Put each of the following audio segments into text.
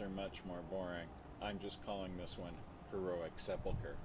They're much more boring. I'm just calling this one Heroic Sepulcher.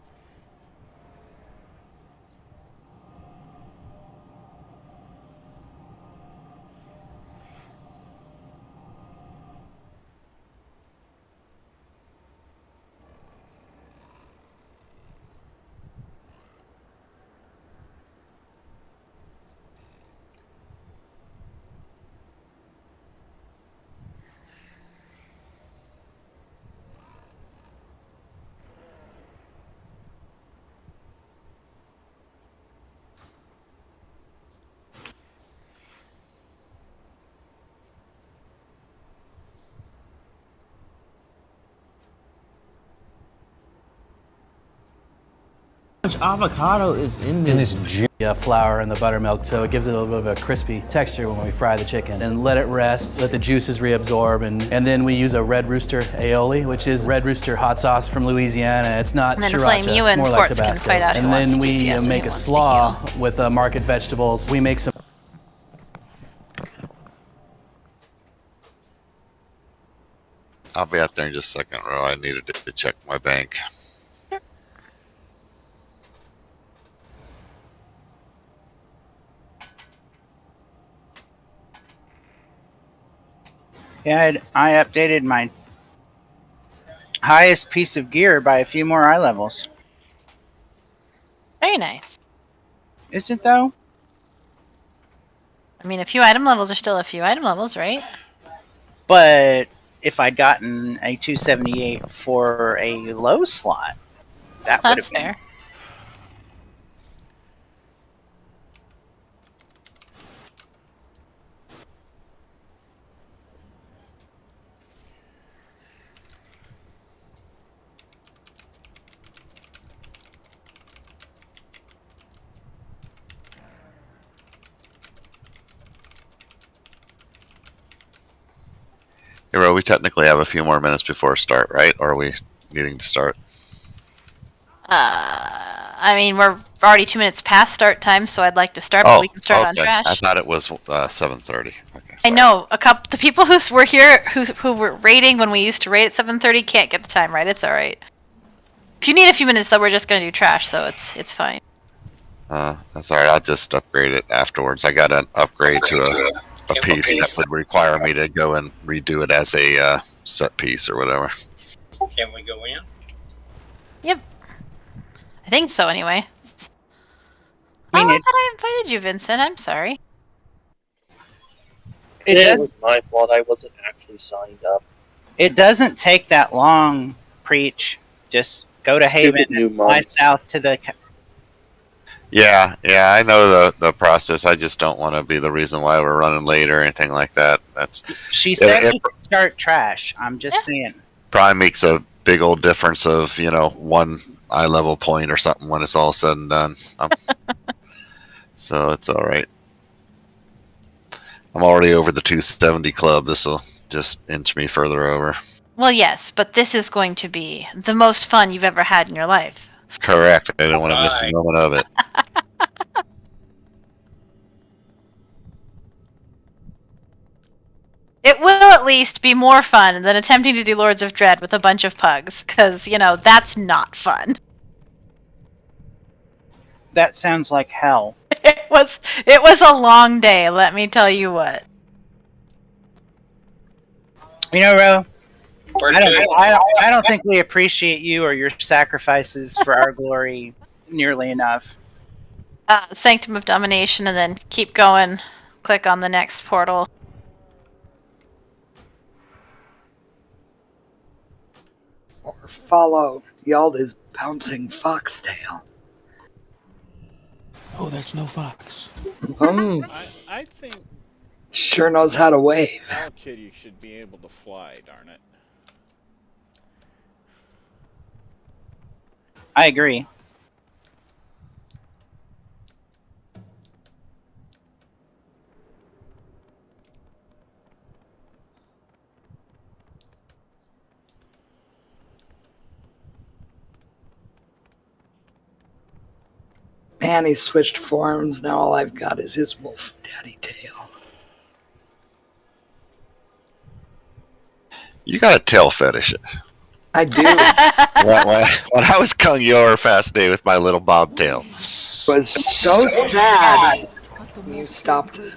Much avocado is in this Flour and the buttermilk, so it gives it a little bit of a crispy texture when we fry the chicken. And let it rest, let the juices reabsorb, and then we use a Red Rooster aioli, which is Red Rooster hot sauce from Louisiana. It's not sriracha, it's more like Tabasco. And then we make a slaw with market vegetables. We make some. I'll be out there in just a second, Ro. I needed to check my bank. Yeah, I updated my highest piece of gear by a few more eye levels. Very nice. Is it though? I mean, a few item levels are still a few item levels, right? But if I'd gotten a 278 for a low slot, that would have been fair. Hey, Ro, we technically have a few more minutes before start, right? Or are we needing to start? I mean, we're already 2 minutes past start time, so I'd like to start, but we can start on trash. I thought it was 7:30. Okay, I know the people who were here who were raiding when we used to raid at 7:30 can't get the time right. It's all right. If you need a few minutes, though, we're just gonna do trash, so it's fine. That's all right. I'll just upgrade it afterwards. I got an upgrade to a piece that would require me to go and redo it as a set piece or whatever. Can we go in? Yep. I think so, anyway. I mean, I thought I invited you, Vincent. I'm sorry. It was my fault. I wasn't actually signed up. It doesn't take that long, Preach. Just go to Haven and fly south to the... Yeah, I know the process. I just don't want to be the reason why we're running late or anything like that. She said we could start trash. I'm just saying. Probably makes a big old difference of, one eye level point or something when it's all said and done. So it's all right. I'm already over the 270 club. This will just inch me further over. Well, yes, but this is going to be the most fun you've ever had in your life. Correct. I don't want to miss a moment of it. It will at least be more fun than attempting to do Lords of Dread with a bunch of pugs, because, that's not fun. That sounds like hell. It was a long day, let me tell you what. Ro, I don't think we appreciate you or your sacrifices for our glory nearly enough. Sanctum of Domination, and then keep going. Click on the next portal. Or follow Yalda's bouncing foxtail. Oh, that's no fox. I think Sure knows how to wave. all kitty should be able to fly, darn it. I agree. Man, he's switched forms. Now all I've got is his wolf daddy tail. You got a tail fetish. I do. When I was Kung, you were fascinated with my little bobtail. It was so sad. You stopped it.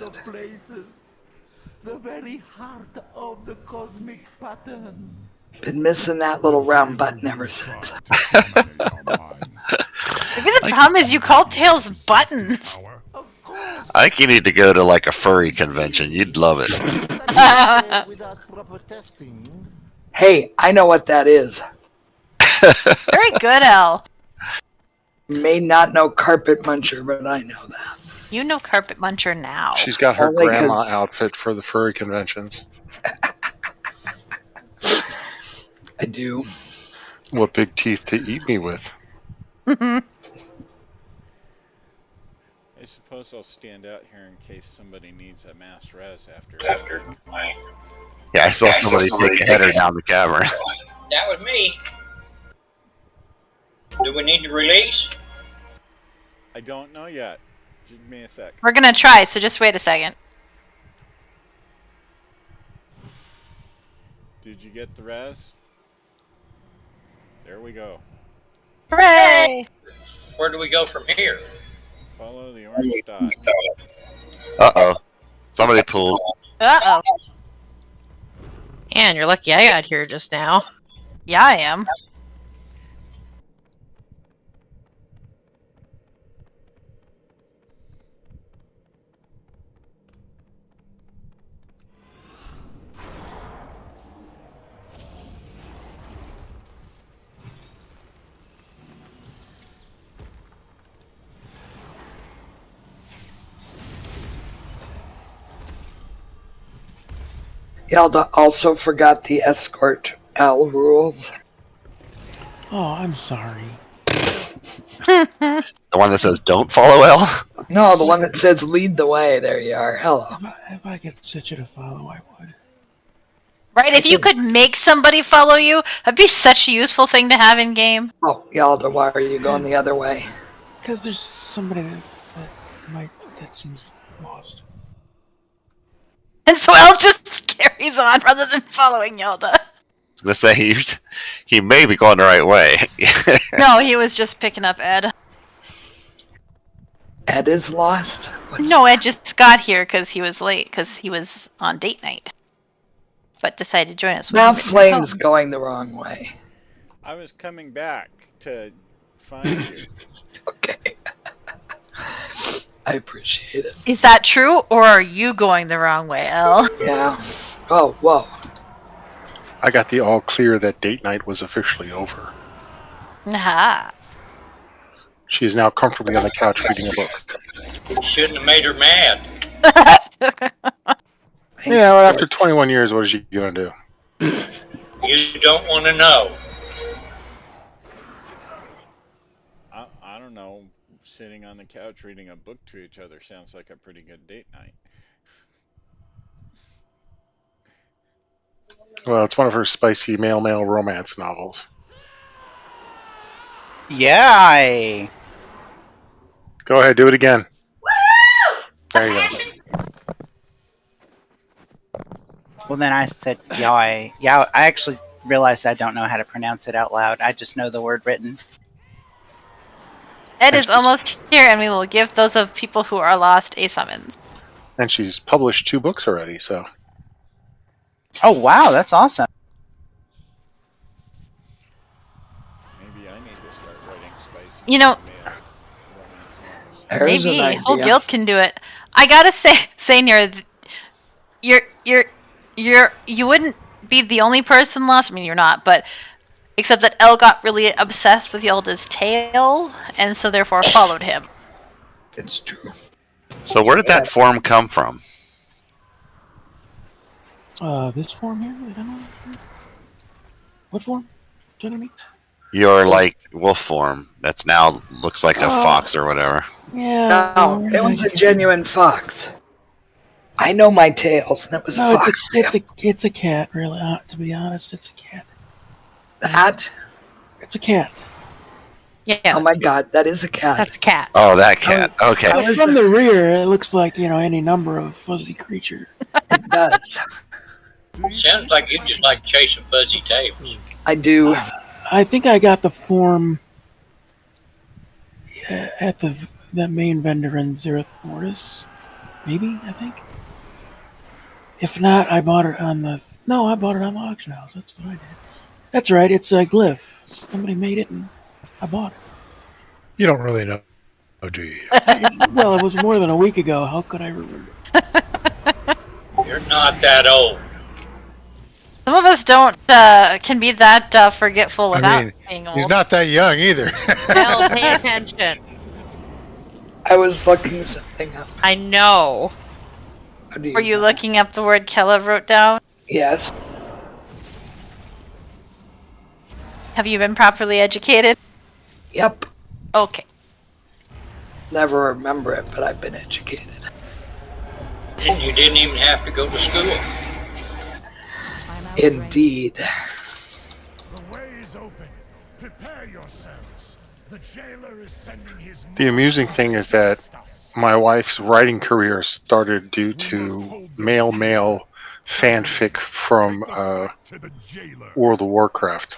The very heart of the cosmic pattern. Been missing that little round button ever since. Maybe the problem is you call tails buttons. I think you need to go to like a furry convention. You'd love it. Hey, I know what that is. Very good, El. You may not know Carpet Muncher, but I know that. You know Carpet Muncher now. She's got her Only grandma 'cause- outfit for the furry conventions. I do. What big teeth to eat me with. I suppose I'll stand out here in case somebody needs a mass res after my... Yeah, I saw somebody take a header down the cavern. That was me. Do we need to release? I don't know yet. Give me a sec. We're gonna try, so just wait a second. Did you get the res? There we go. Hooray! Where do we go from here? Follow the orange dot. Uh-oh. Somebody pulled. Uh-oh. And you're lucky I got here just now. Yeah, I am. Yelda also forgot the escort L rules. Oh, I'm sorry. The one that says don't follow L? No, the one that says lead the way. There you are. Hello. If I could set you to follow, I would. Right, if you could make somebody follow you, that'd be such a useful thing to have in game. Oh, Yelda, why are you going the other way? Because there's somebody that seems lost. And so El just carries on rather than following Yelda. I was going to say, he may be going the right way. No, he was just picking up Ed. Ed is lost? No, Ed just got here because he was late, because he was on date night. But decided to join us. Now Flame's going the wrong way. I was coming back to find you. Okay. I appreciate it. Is that true, or are you going the wrong way, El? Yeah. Oh, whoa. I got the all clear that date night was officially over. Aha. She is now comfortably on the couch reading a book. Shouldn't have made her mad. Yeah, well, after 21 years, what is she going to do? You don't want to know. I don't know. Sitting on the couch reading a book to each other sounds like a pretty good date night. Well, it's one of her spicy male-male romance novels. Yeah. Go ahead, do it again. There you go. Well, then I said yai. Yeah, I actually realized I don't know how to pronounce it out loud. I just know the word written. Ed is almost here, and we will give those of people who are lost a summons. And she's published 2 books already, so... Oh, wow, that's awesome. Maybe I need to start writing spicy You know, romance novels. There's an maybe idea. whole guild can do it. I gotta say, Nira, you wouldn't be the only person lost. I mean, you're not, but except that El got really obsessed with Yelda's tail, and so therefore followed him. It's true. So where did that form come from? This form here? I don't know. What form? Do you know what I mean? Your, like, wolf form that's now looks like a fox or whatever. Yeah. No, it was a genuine fox. I know my tails, and it was No, a fox. it's a cat, really. To be honest, it's a cat. That? It's a cat. Yeah. Oh my god, that is a cat. That's a cat. Oh, that cat. Okay. I was From the rear, it looks like, any number of fuzzy creature. It does. Sounds like you just like chasing fuzzy tails. I do. I think I got the form at that main vendor in Zereth Mortis. Maybe, I think. If not, I bought it on the... No, I bought it on the auction house. That's what I did. That's right, it's a glyph. Somebody made it and I bought it. You don't really know, do you? Well, it was more than a week ago. How could I remember? You're not that old. Some of us don't can be that forgetful without I mean, being old. he's not that young either. Hell, pay attention. I was looking something up. I know. Were you looking up the word Kella wrote down? Yes. Have you been properly educated? Yep. Okay. Never remember it, but I've been educated. And you didn't even have to go to school. Indeed. The way is open. Prepare yourselves. The jailer is sending his... The amusing thing is that my wife's writing career started due to male fanfic from World of Warcraft.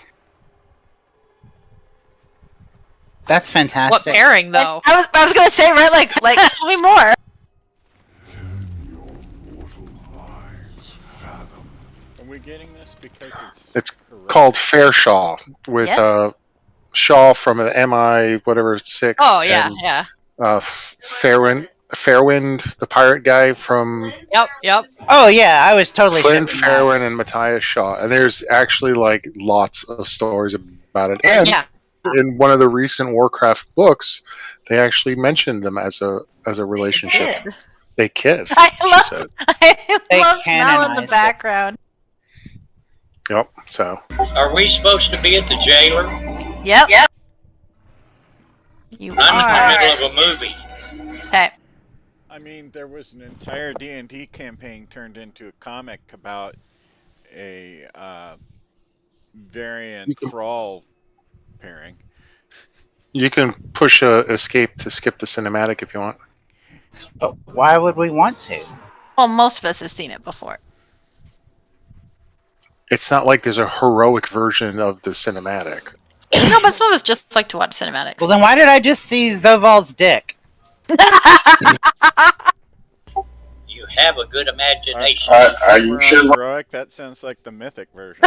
That's fantastic. What pairing, though? I was gonna say, right? Like, tell me more. Are we getting this because It's called Fairshaw with Yes. Shaw from the MI whatever 6. Oh, yeah, and, yeah. Fairwind, the pirate guy from Yep. Oh yeah, I was totally Flynn shipping that. Fairwind and Matthias Shaw, and there's actually like lots of stories about it. And Yeah. in one of the recent Warcraft books, they actually mentioned them as a relationship. They kiss. I she love, said. I love Smell in the canonized it. background. Yep. So Are we supposed to be at the jailer? Yep. You I'm in the are. middle of a movie. Okay. I mean, there was an entire D&D campaign turned into a comic about a variant thrall pairing. you can push escape to skip the cinematic if you want. But why would we want to? Well, most of us have seen it before. It's not like there's a heroic version of the cinematic. No, but some of us just like to watch cinematics. Well, then why did I just see Zoval's dick? You have a good imagination. Are you sure? Heroic? That sounds like the mythic version.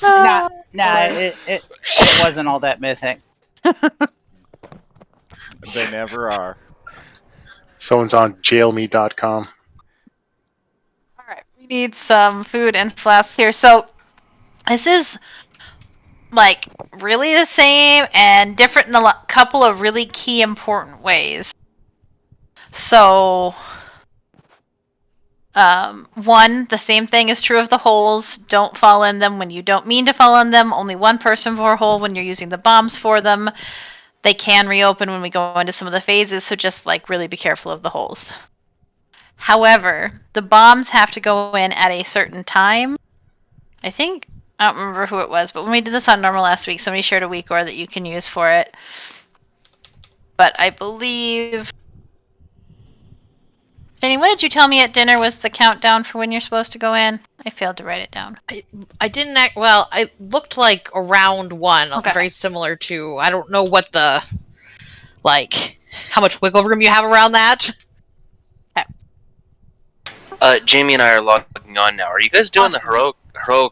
Nah, it wasn't all that mythic. They never are. Someone's on jailme.com. Alright, we need some food and flasks here. So, this is, like, really the same and different in a couple of really key important ways. So, one, the same thing is true of the holes. Don't fall in them when you don't mean to fall in them. Only one person per hole when you're using the bombs for them. They can reopen when we go into some of the phases, so just, like, really be careful of the holes. However, the bombs have to go in at a certain time. I think, I don't remember who it was, but when we did this on normal last week, somebody shared a week or that you can use for it. But I believe... Jenny, what did you tell me at dinner was the countdown for when you're supposed to go in? I failed to write it down. I didn't act well. I looked like around 1, Okay. very similar to. I don't know what the how much wiggle room you have around that. Jamie and I are logging on now. Are you guys doing the heroic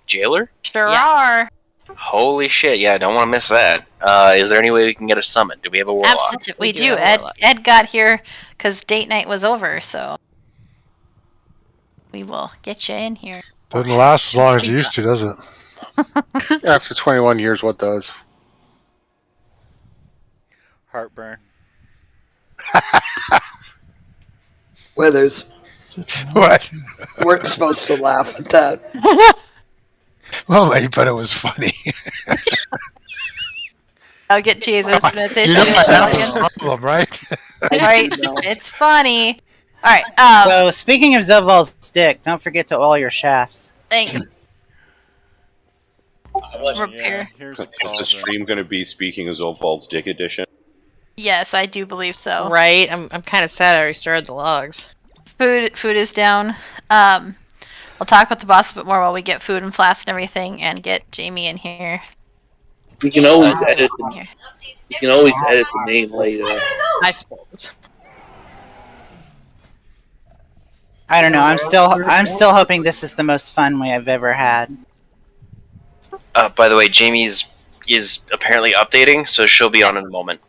jailer? Sure are. Holy shit! Yeah, I don't want to miss that. Is there any way we can get a summit? Do we have a warlock? Absolutely, we do. Ed got here because date night was over, so we will get you in here. Doesn't last as long as it used to, does it? After 21 years, what does? Heartburn. Withers. What? Weren't supposed to laugh at that. Well, but it was funny. I'll get Jesus. I'm gonna say You know something. that was a problem, right? Right? It's funny. All right. So speaking of Zoval's dick, don't forget to oil your shafts. Thanks. Yeah, here's a Is the stream going to be speaking of Zolfald's Dick Edition? Yes, I do believe so. Right? I'm kind of sad I already started the logs. Food is down. We'll talk about the boss a bit more while we get food and flasks and everything, and get Jamie in here. We can always edit the name later. I suppose. I don't know. I'm still hoping this is the most fun way I've ever had. By the way, Jamie's is apparently updating, so she'll be on in a moment.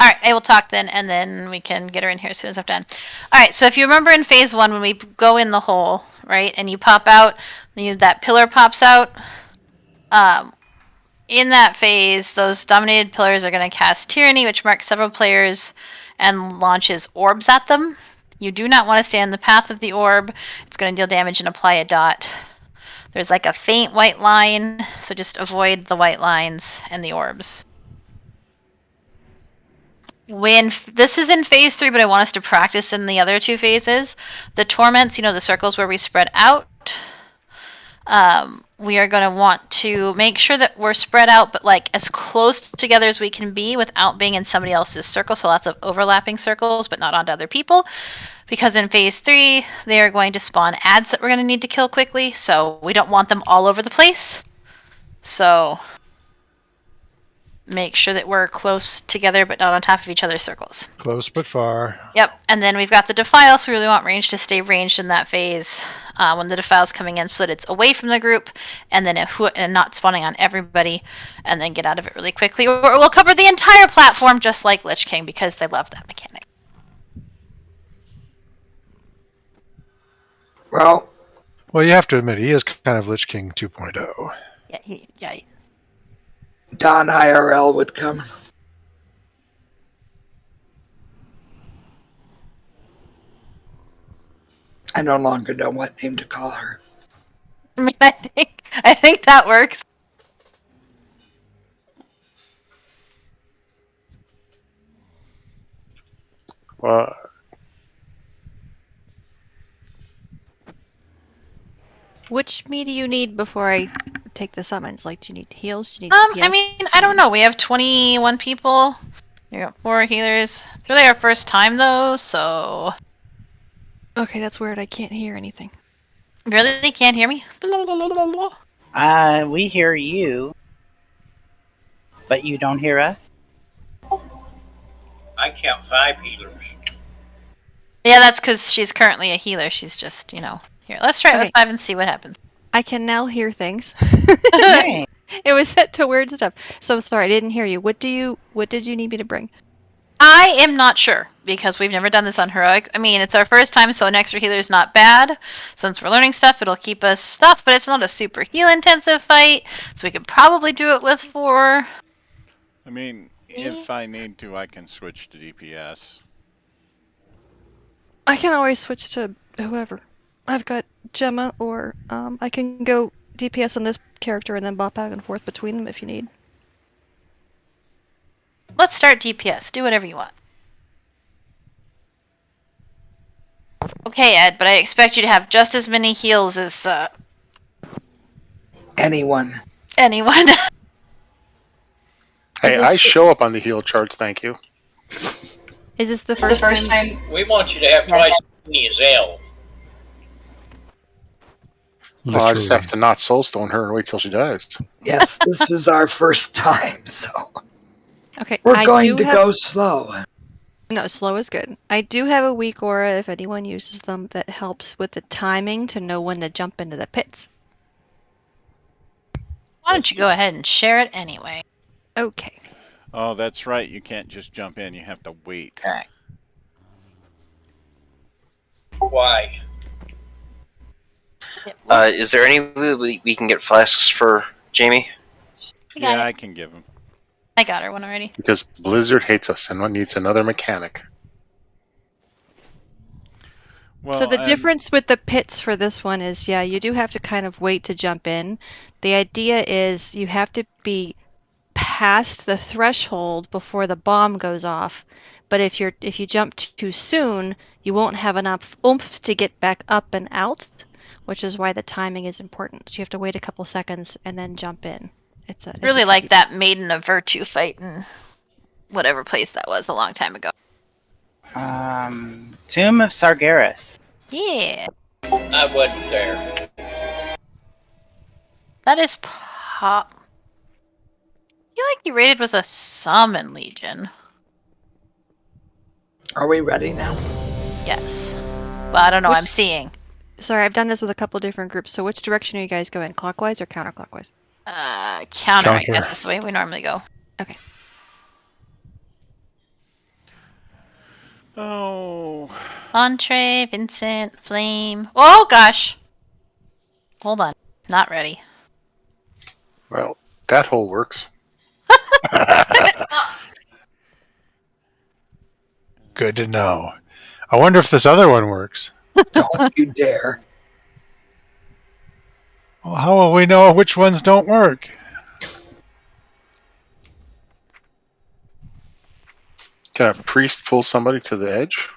All right, I will talk then, and then we can get her in here as soon as I'm done. All right, so if you remember in phase 1 when we go in the hole, right, and you pop out, that pillar pops out. In that phase, those dominated pillars are going to cast Tyranny, which marks several players and launches orbs at them. You do not want to stay in the path of the orb. It's going to deal damage and apply a dot. There's like a faint white line, so just avoid the white lines and the orbs. This is in phase 3, but I want us to practice in the other 2 phases. The torments, the circles where we spread out. We are going to want to make sure that we're spread out, but like as close together as we can be without being in somebody else's circle. So lots of overlapping circles, but not onto other people. Because in phase 3, they are going to spawn ads that we're going to need to kill quickly. So we don't want them all over the place. So make sure that we're close together, but not on top of each other's circles. Close but far. Yep, and then we've got the Defile, so we really want range to stay ranged in that phase when the Defile's coming in so that it's away from the group, and then and not spawning on everybody, and then get out of it really quickly. Or we'll cover the entire platform just like Lich King, because they love that mechanic. Well, you have to admit, he is kind of Lich King 2.0. Yeah, Don IRL would come. I no longer know what name to call her. I mean, I think that works. Well, which me do you need before I take the summons? Like, do you need heals? Do you need DPS? I mean, I don't know. We have 21 people. We got 4 healers. It's really our first time, though, so... Okay, that's weird. I can't hear anything. Really? Can't hear me? We hear you, but you don't hear us? I count 5 healers. Yeah, that's because she's currently a healer. She's just, here. Let's try it with 5 and see what happens. I can now hear things. Hey. It was set to weird stuff. So I'm sorry, I didn't hear you. What did you need me to bring? I am not sure, because we've never done this on Heroic. I mean, it's our first time, so an extra healer is not bad. Since we're learning stuff, it'll keep us stuff, but it's not a super heal-intensive fight. So we could probably do it with 4. I mean, if I need to, I can switch to DPS. I can always switch to whoever. I've got Gemma, or I can go DPS on this character and then bop back and forth between them if you need. Let's start DPS. Do whatever you want. Okay, Ed, but I expect you to have just as many heals as anyone. Hey, I show up on the heal charts, thank you. Is this the first time? We want you to have twice as many as Elle. Well, I just have to not soulstone her and wait till she dies. Yes, this is our first time, so Okay, we're going to go slow. No, slow is good. I do have a weak aura if anyone uses them that helps with the timing to know when to jump into the pits. Why don't you go ahead and share it anyway? Okay. Oh, that's right. You can't just jump in. You have to wait. Correct. Why? Is there any way we can get flasks for Jamie? Yeah, I can give them. I got her one already. Because Blizzard hates us and one needs another mechanic. So the difference with the pits for this one is, yeah, you do have to kind of wait to jump in. The idea is you have to be past the threshold before the bomb goes off. But if you jump too soon, you won't have enough oomph to get back up and out, which is why the timing is important. So you have to wait a couple seconds and then jump in. It's really like that Maiden of Virtue fight in whatever place that was a long time ago. Tomb of Sargeras. Yeah. I wasn't there. That is pop. I feel like you raided with a Summon Legion. Are we ready now? Yes. But I don't know, I'm seeing. Sorry, I've done this with a couple different groups. So which direction are you guys going? Clockwise or counterclockwise? Counter, I guess is the way we normally go. Okay. Oh. Entree, Vincent, Flame. Oh gosh! Hold on. Not ready. Well, that hole works. Good to know. I wonder if this other one works. Don't you dare. Well, how will we know which ones don't work? Can a priest pull somebody to the edge?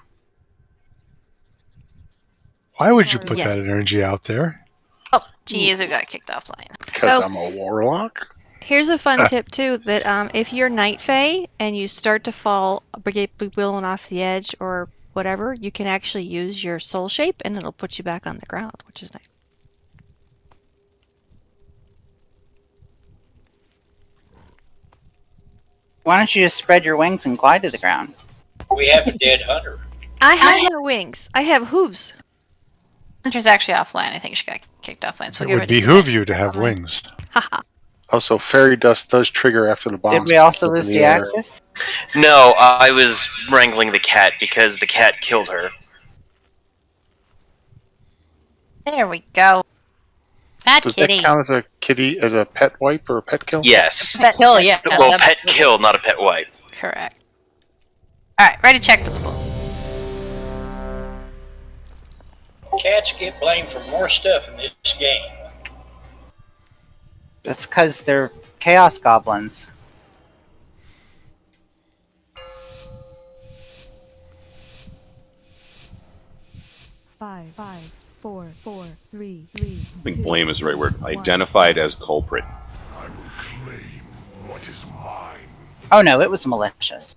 Why would you put Yes. that energy out there? Oh, geez, I got kicked offline. Because Oh. I'm a warlock? Here's a fun tip too, that if you're Night Fae and you start to fall, be willing off the edge or whatever, you can actually use your soul shape and it'll put you back on the ground, which is nice. Why don't you just spread your wings and glide to the ground? We have a dead hunter. I have no wings. I have hooves. Hunter's actually offline. I think she got kicked offline. So It we'll would give her behoove you to have wings. Haha. Also, fairy dust does trigger after the bomb. Did we also lose the axis? No, I was wrangling the cat because the cat killed her. There we go. Fat Does kitty. that count as a kitty, as a pet wipe or a pet kill? Yes. Pet kill, yeah. Well, pet kill, not a pet wipe. Correct. Alright, ready to check for the bull. Cats get blamed for more stuff in this game. That's because they're chaos goblins. Five, 4, 4, 3, 3. I think blame is the right word. Identified as culprit. I will claim what is mine. Oh no, it was malicious.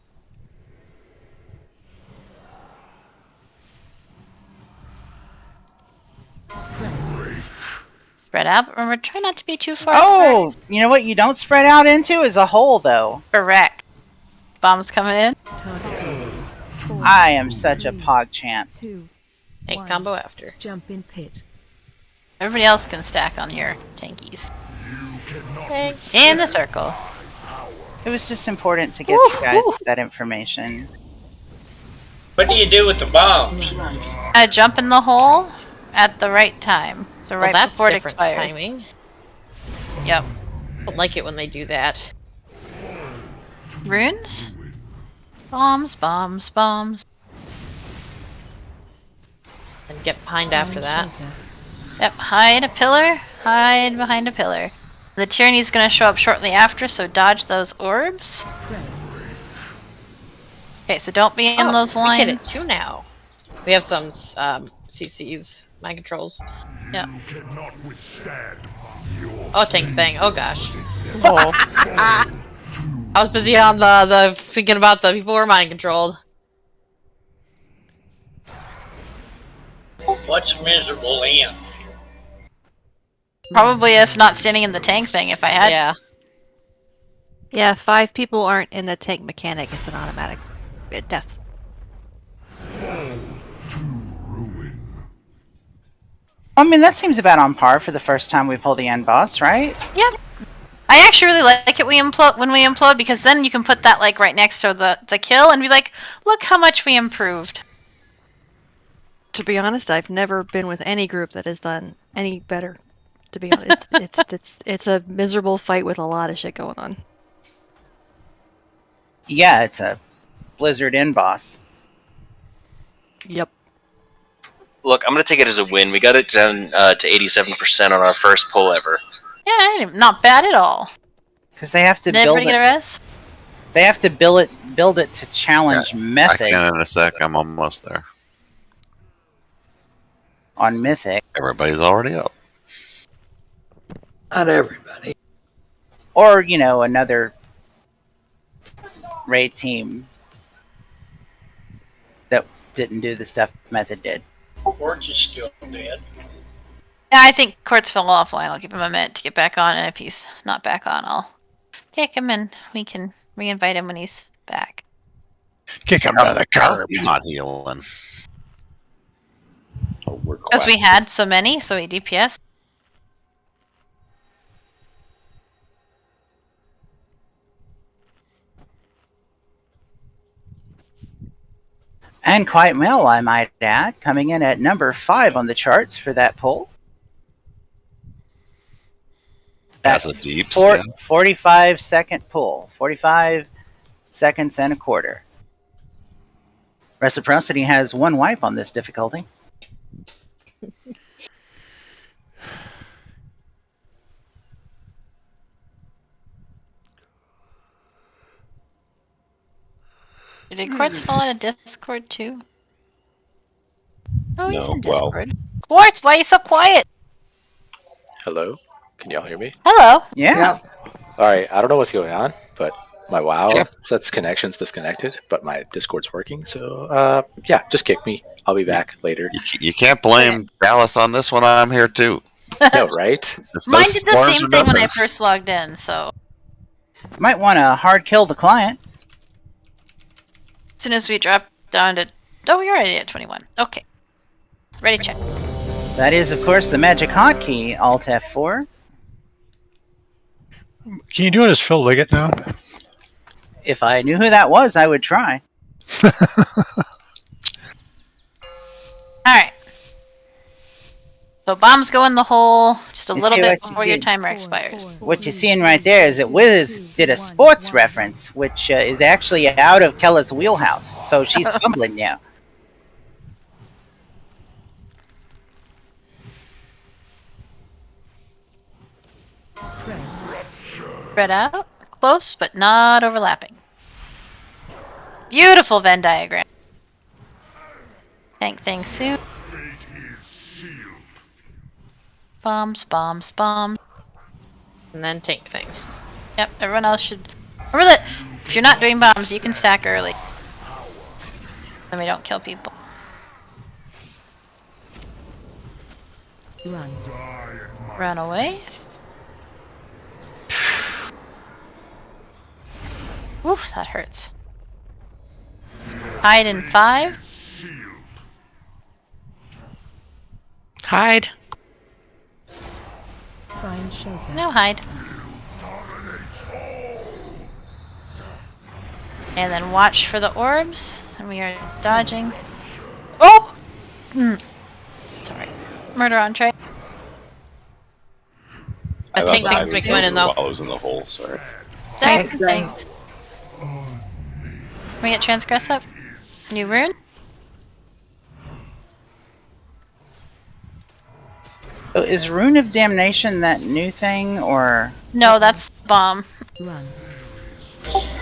Spread out, but remember, try not to be too far. Oh, you know what you don't spread out into is a hole, though. Correct. Bombs coming in. I am such a pog champ. Hey, combo after. Jump in pit. Everybody else can stack on your tankies. Thanks. In the circle. It was just important to get you guys that information. What do you do with the bombs? I jump in the hole at the right time. So right that's before it different expires. timing. Yep. I don't like it when they do that. Runes? Bombs, bombs, bombs. And get behind after that. Yep, hide a pillar, hide behind a pillar. The tyranny's gonna show up shortly after, so dodge those orbs. Okay, so don't be in those We lines. get it too now. We have some CCs, mind controls. Yep. Oh, tank thing. Oh gosh. Oh. I was busy on the thinking about the people who are mind controlled. What's miserable end? Probably us not standing in the tank thing if I had. Yeah. Yeah, if 5 people aren't in the tank mechanic, it's an automatic death. I mean, that seems about on par for the first time we pull the end boss, right? Yep. I actually really like it when we implode because then you can put that like right next to the kill and be like, look how much we improved. To be honest, I've never been with any group that has done any better. To be honest, it's a miserable fight with a lot of shit going on. Yeah, it's a Blizzard end boss. Yep. Look, I'm gonna take it as a win. We got it down to 87% on our first pull ever. Yeah, not bad at all. Because they have to Did build everybody get a it. res? They have to build it to challenge I Mythic can in a sec. I'm almost there. on Mythic. Everybody's already up. Not everybody. Or, you know, another raid team that didn't do the stuff Method did. Quartz is still dead. Yeah, I think Quartz fell offline. I'll give him a minute to get back on, and if he's not back on, I'll kick him and we can re-invite him when he's back. Kick him to the How's curb. he not healing? Oh, we're Because we had so many, so he DPS. And quite well, I might add, coming in at number 5 on the charts for that poll. As a deep 45-second pull. 45 seconds and a quarter. Reciprocity has 1 wipe on this difficulty. Did Quartz fall out of Discord too? Oh, he's No, in well. Discord. Quartz, why are you so quiet? Hello? Can y'all hear me? Hello. Yeah. Alright, I don't know what's going on, but my WoW says connection's disconnected, but my Discord's working, so yeah, just kick me. I'll be back later. You can't blame Dallas on this one. I'm here too. No, right? There's no Mine did the stars same or thing when I nothing. first logged in, so Might want to hard kill the client. as soon as we drop down to... Oh, we're already at 21. Okay. Ready, check. That is, of course, the magic hotkey, Alt F4. Can you do it as Phil Liggett now? If I knew who that was, I would try. Alright. So bombs go in the hole just a You little see bit what you before your see? timer expires. What you're seeing right there is that Wiz did a sports reference, which is actually out of Kella's wheelhouse, so she's fumbling now. Spread out. Close, but not overlapping. Beautiful Venn diagram. Tank thing soon. Bombs, bombs, bombs. And then tank thing. Yep, everyone else should... Remember that if you're not doing bombs, you can stack early. Then we don't kill people. Run. Run away. Oof, that hurts. Hide in 5. Hide. Find shelter. No, hide. And then watch for the orbs. And we are dodging. Oh! Sorry. Murder on tray. A tank thing's making one in though. While I was in the hole, sorry. Thanks. Can we get transgress up? New rune? So is Rune of Damnation that new thing, or...? No, that's the bomb. Run.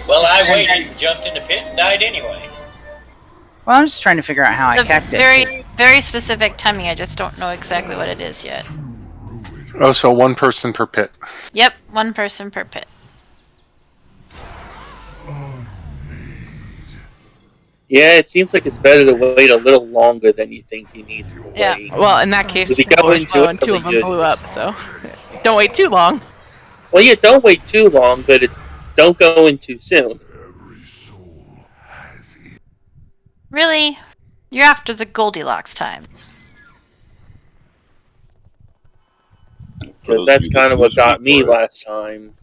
Well, I waited, jumped in the pit, and died anyway. Well, I'm just trying to figure out how I The kept it. very specific timing. I just don't know exactly what it is yet. Oh, so 1 person per pit. Yep, 1 person per pit. Yeah, it seems like it's better to wait a little longer than you think you need to wait. Yeah. Well, in that case, If you they go were into slow it, and 2 of them you'll blew up. just- So don't wait too long. Well, yeah, don't wait too long, but don't go in too soon. Really? You're after the Goldilocks time. Because that's kind of what got me last time.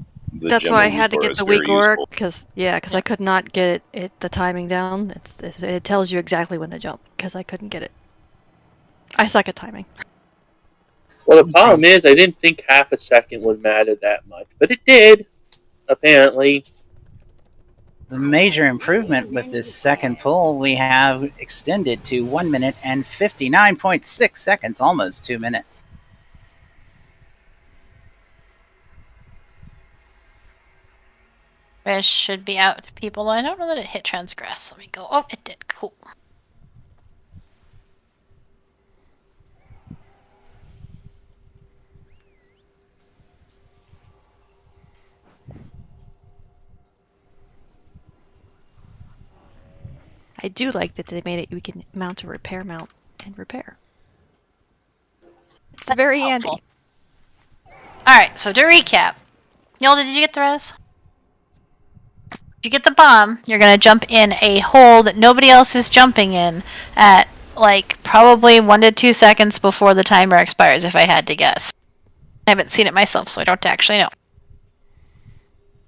That's why I had to get the weak orc, because I could not get the timing down. It tells you exactly when to jump, because I couldn't get it. I suck at timing. Well, the problem is, I didn't think half a second would matter that much, but it did, apparently. The major improvement with this second pull, we have extended to 1 minute and 59.6 seconds, almost 2 minutes. It should be out to people. I don't know that it hit transgress. Let me go. Oh, it did. Cool. I do like that they made it. We can mount a repair mount and repair. It's very handy. Alright, so to recap. Yolda, did you get the res? If you get the bomb, you're gonna jump in a hole that nobody else is jumping in at, like, probably 1 to 2 seconds before the timer expires, if I had to guess. I haven't seen it myself, so I don't actually know.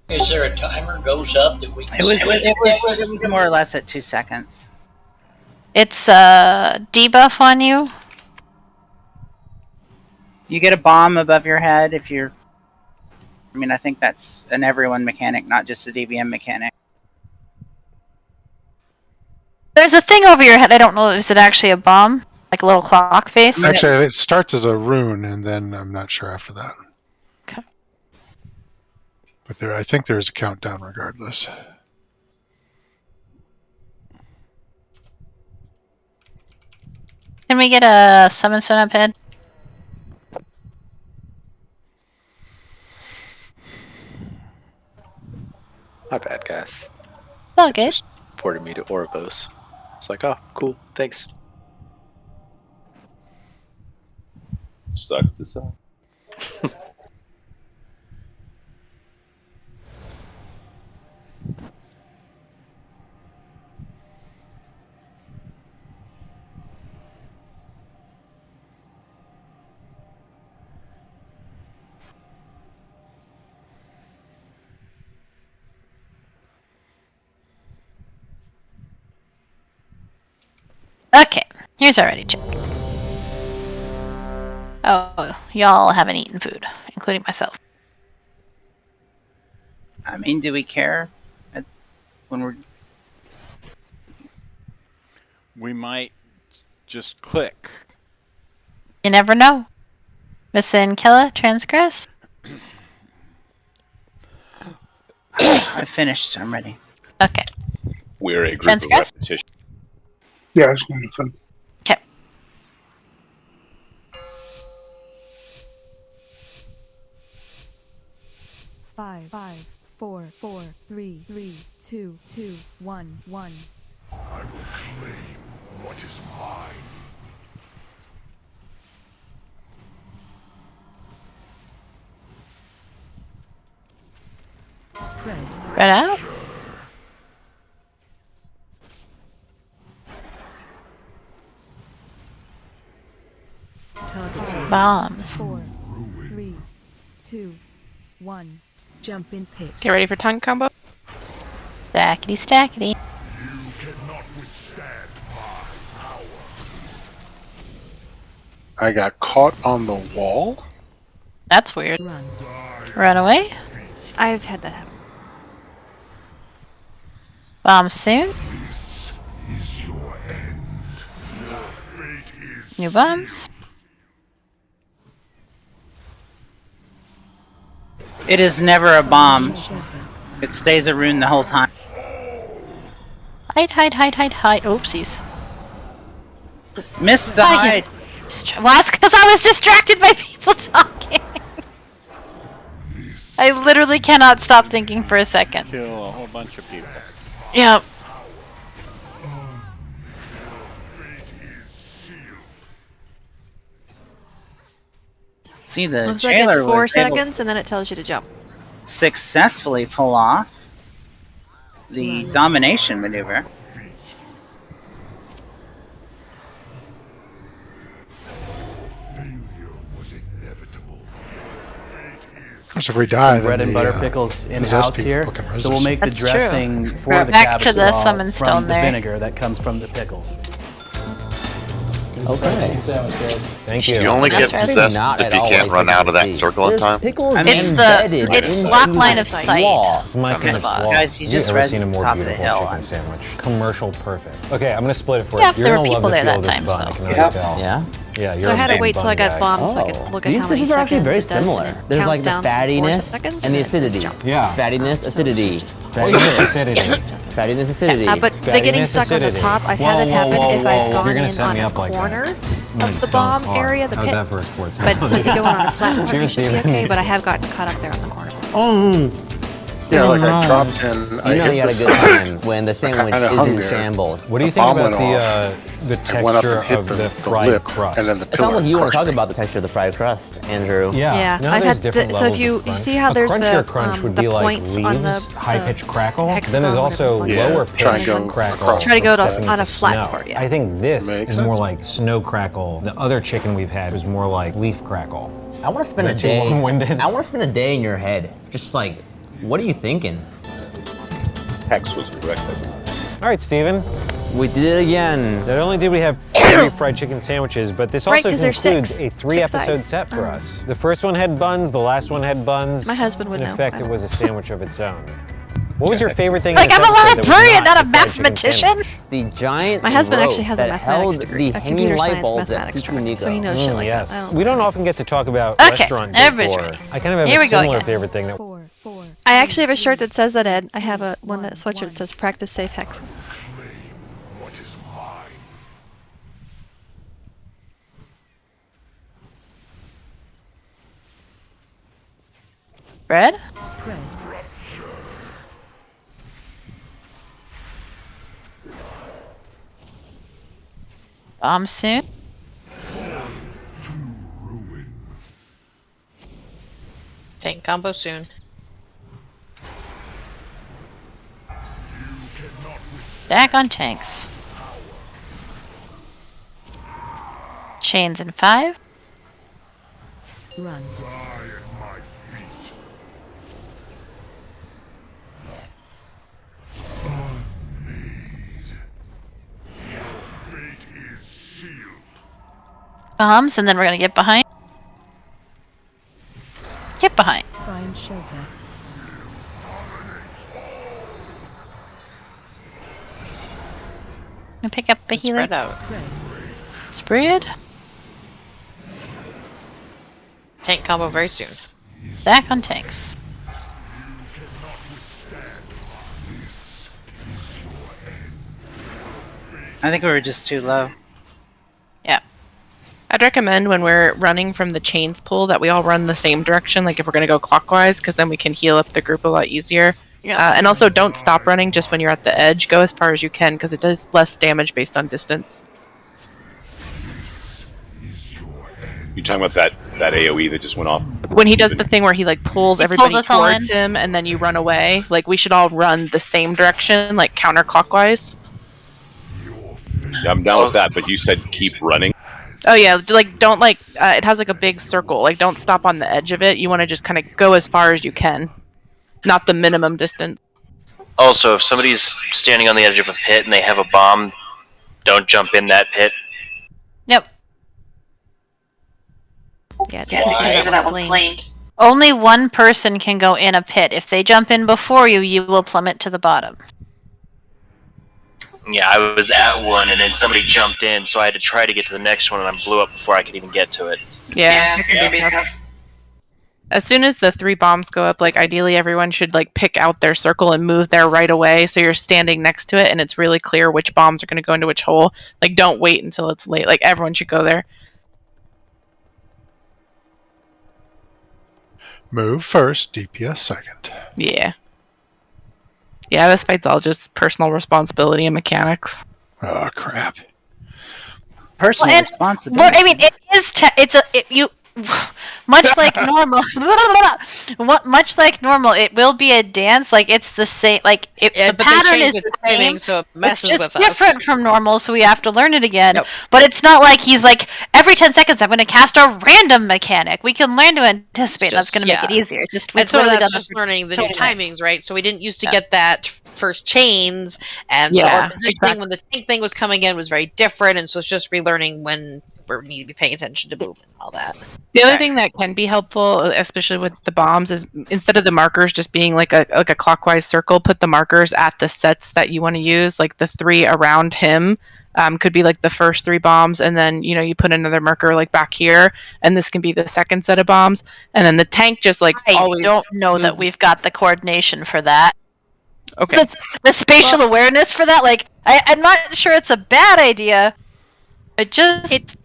Is there a timer goes up that we can It was more or less at 2 seconds. It's a debuff on you. You get a bomb above your head if you're... I mean, I think that's an everyone mechanic, not just a DVM mechanic. There's a thing over your head. I don't know. Is it actually a bomb? Like a little clock face? Actually, it starts as a rune, and then I'm not sure after that. Okay. But I think there is a countdown regardless. Can we get a summon stone up head? My bad, guys. All good. Just ported me to Oribos. It's like, oh, cool, thanks. Sucks to suck. Okay, here's our ready check. Oh, y'all haven't eaten food, including myself. I mean, do we care when we're... We might just click. You never know. Miss Killa, transgress? I finished. I'm ready. Okay. We're a group Transgress? of repetition. Yeah, I just wanted to fun. Okay. Five, 4, 4, 3, 3, 2, 2, 1, 1. I will claim what is mine. Spread out. Bombs. 4, 3, 2, 1. Jump in pit. Get ready for tongue combo. Stackety stackety. You cannot withstand my power. I got caught on the wall. That's weird. Run away. I've had that happen. Bomb soon. Is your end. Your fate is New bombs. It is never a bomb. It stays a rune the whole time. Hide, hide, hide, hide, hide. Oopsies. Missed the hide. Well, that's because I was distracted by people talking. I literally cannot stop thinking for a second. Kill a whole bunch of people. Yep. See, the Looks like jailer it's 4 was able seconds, and then it tells you to jump. to successfully pull off the domination maneuver. Of course, if we die, Bread then and butter pickles in house here, so we'll make the That's true. dressing for the Back to cabbage the slaw summon from stone the there. vinegar that comes from the pickles. Okay. Thank you. You only get possessed if you can't run out of that circle in time. It's block line of sight. It's my kind of slaw. Guys, you just ever read seen a more top of the beautiful hill chicken on sandwich? Commercial perfect. Okay, I'm gonna split it for Yeah, us. You're there were gonna love people the there feel that of this time, bun. so. I can already Yep. tell. Yeah. Yeah, So I had to wait till I got bombed so I could look at These how many dishes are actually seconds very it does. similar. It There's counts like the down 4 fattiness seconds, and the then it says acidity. jump. Yeah. Fattiness, acidity. Fattiness, acidity. Fattiness, acidity. But the getting Fattiness, stuck on the acidity. top, I've Whoa, had it whoa, happen whoa, if I've whoa. gone You're gonna in set on me a up like that. corner My of the dumb bomb car. area, the How's pit. that for a sports But so if you go on a flat corner, you Cheers, should be Steven. okay, but I have gotten caught up there on the corner. Yeah, like I No. dropped in. You know you had a good time when the sandwich kinda is hung in there. shambles. What do you The think bomb about went the I went up and texture hit of the the fried lip, crust? and then the It sounds like you want to talk crushed about the texture of the fried crust, Andrew. Yeah. Yeah, Now I've there's had different so if levels you of you crunch. see how A there's crunchier the crunch would the be like points leaves, on the high pitch crackle. hexagon, Then there's whatever also the point lower is. pitch Triangle crackle. across. Try to go to stepping on a into flat snow. sport, yeah. I think this Makes is sense. more like snow crackle. The other chicken we've had was more like leaf crackle. I want to spend a Is that too day. long-winded? I want to spend a day in your head. Just like, what are you thinking? Hex was correct. All right, Steven. We did it again. Not only did we have 3 fried chicken sandwiches, but this Right, also 'cause there's concludes six. a 3 Six episode sides. set for us. The first one had buns, the last one had buns. My husband would In know. effect, I it don't. was a sandwich of its own. What was your favorite thing? Like, in this I'm a episode that was librarian, not a the fried chicken mathematician. sandwich? The giant My husband rope actually has a that mathematics held degree, the a hanging computer light science bulbs at mathematics Piku track, so he knows shit like yes. that. I don't We don't often get to talk about Okay, restaurant everybody's decor. ready. I kind of have Here a we go similar again. favorite thing. I actually have a shirt that says that, Ed. I have a one that sweatshirt that says "Practice Safe Hex." What is mine? Bread? Spread. Bomb soon. Tank combo soon. Stack on tanks. Chains in 5. Run. Bombs, and then we're gonna get behind. Get behind. Find shelter. And pick up a healer. Spread out. Spread. Spread. Tank combo very soon. Stack on tanks. I think we were just too low. Yeah. I'd recommend when we're running from the chains pool that we all run the same direction, like if we're going to go clockwise, because then we can heal up the group a lot easier. Yeah. And also don't stop running just when you're at the edge. Go as far as you can, because it does less damage based on distance. You talking about that AOE that just went off? When he does the thing where he like pulls everybody us all towards in. him and then you run away, like we should all run the same direction, like counterclockwise. Yeah, I'm down with that, but you said keep running. Oh yeah, like don't like it has like a big circle. Like don't stop on the edge of it. You want to just kind of go as far as you can, not the minimum distance. Also, if somebody's standing on the edge of a pit and they have a bomb, don't jump in that pit. Yep. Yeah, that one clean. Only one person can go in a pit. If they jump in before you, you will plummet to the bottom. Yeah, I was at one and then somebody jumped in, so I had to try to get to the next one and I blew up before I could even get to it. Yeah. As soon as the 3 bombs go up, like ideally everyone should like pick out their circle and move there right away, so you're standing next to it and it's really clear which bombs are going to go into which hole. Like don't wait until it's late. Like everyone should go there. Move first, DPS second. Yeah. Yeah, this fight's all just personal responsibility and mechanics. Oh crap! Personal Well, responsibility. I mean, it is. You much like normal. Much like normal, it will be a dance. Like it's the same. Like the but they pattern changed is the the same. timing, so it messes it's just with us. different from normal, so we have to learn it again. But it's not like he's like every 10 seconds I'm going to cast a random mechanic. We can learn to anticipate. That's going to make it easier. It's just we've And so literally that's done just this learning the new 20 minutes. timings, right? So we didn't used to get that first chains, and so Yeah, our positioning when the tank thing was coming in was very different, and so it's just relearning when we need to be paying attention to movement and all that. The other thing that can be helpful, especially with the bombs, is instead of the markers just being like a clockwise circle, put the markers at the sets that you want to use. Like the 3 around him could be like the first 3 bombs, and then you put another marker like back here, and this can be the second set of bombs, and then the tank just like I always. don't know that we've got the coordination for that. Okay. The spatial awareness for that, like I'm not sure it's a bad idea. It just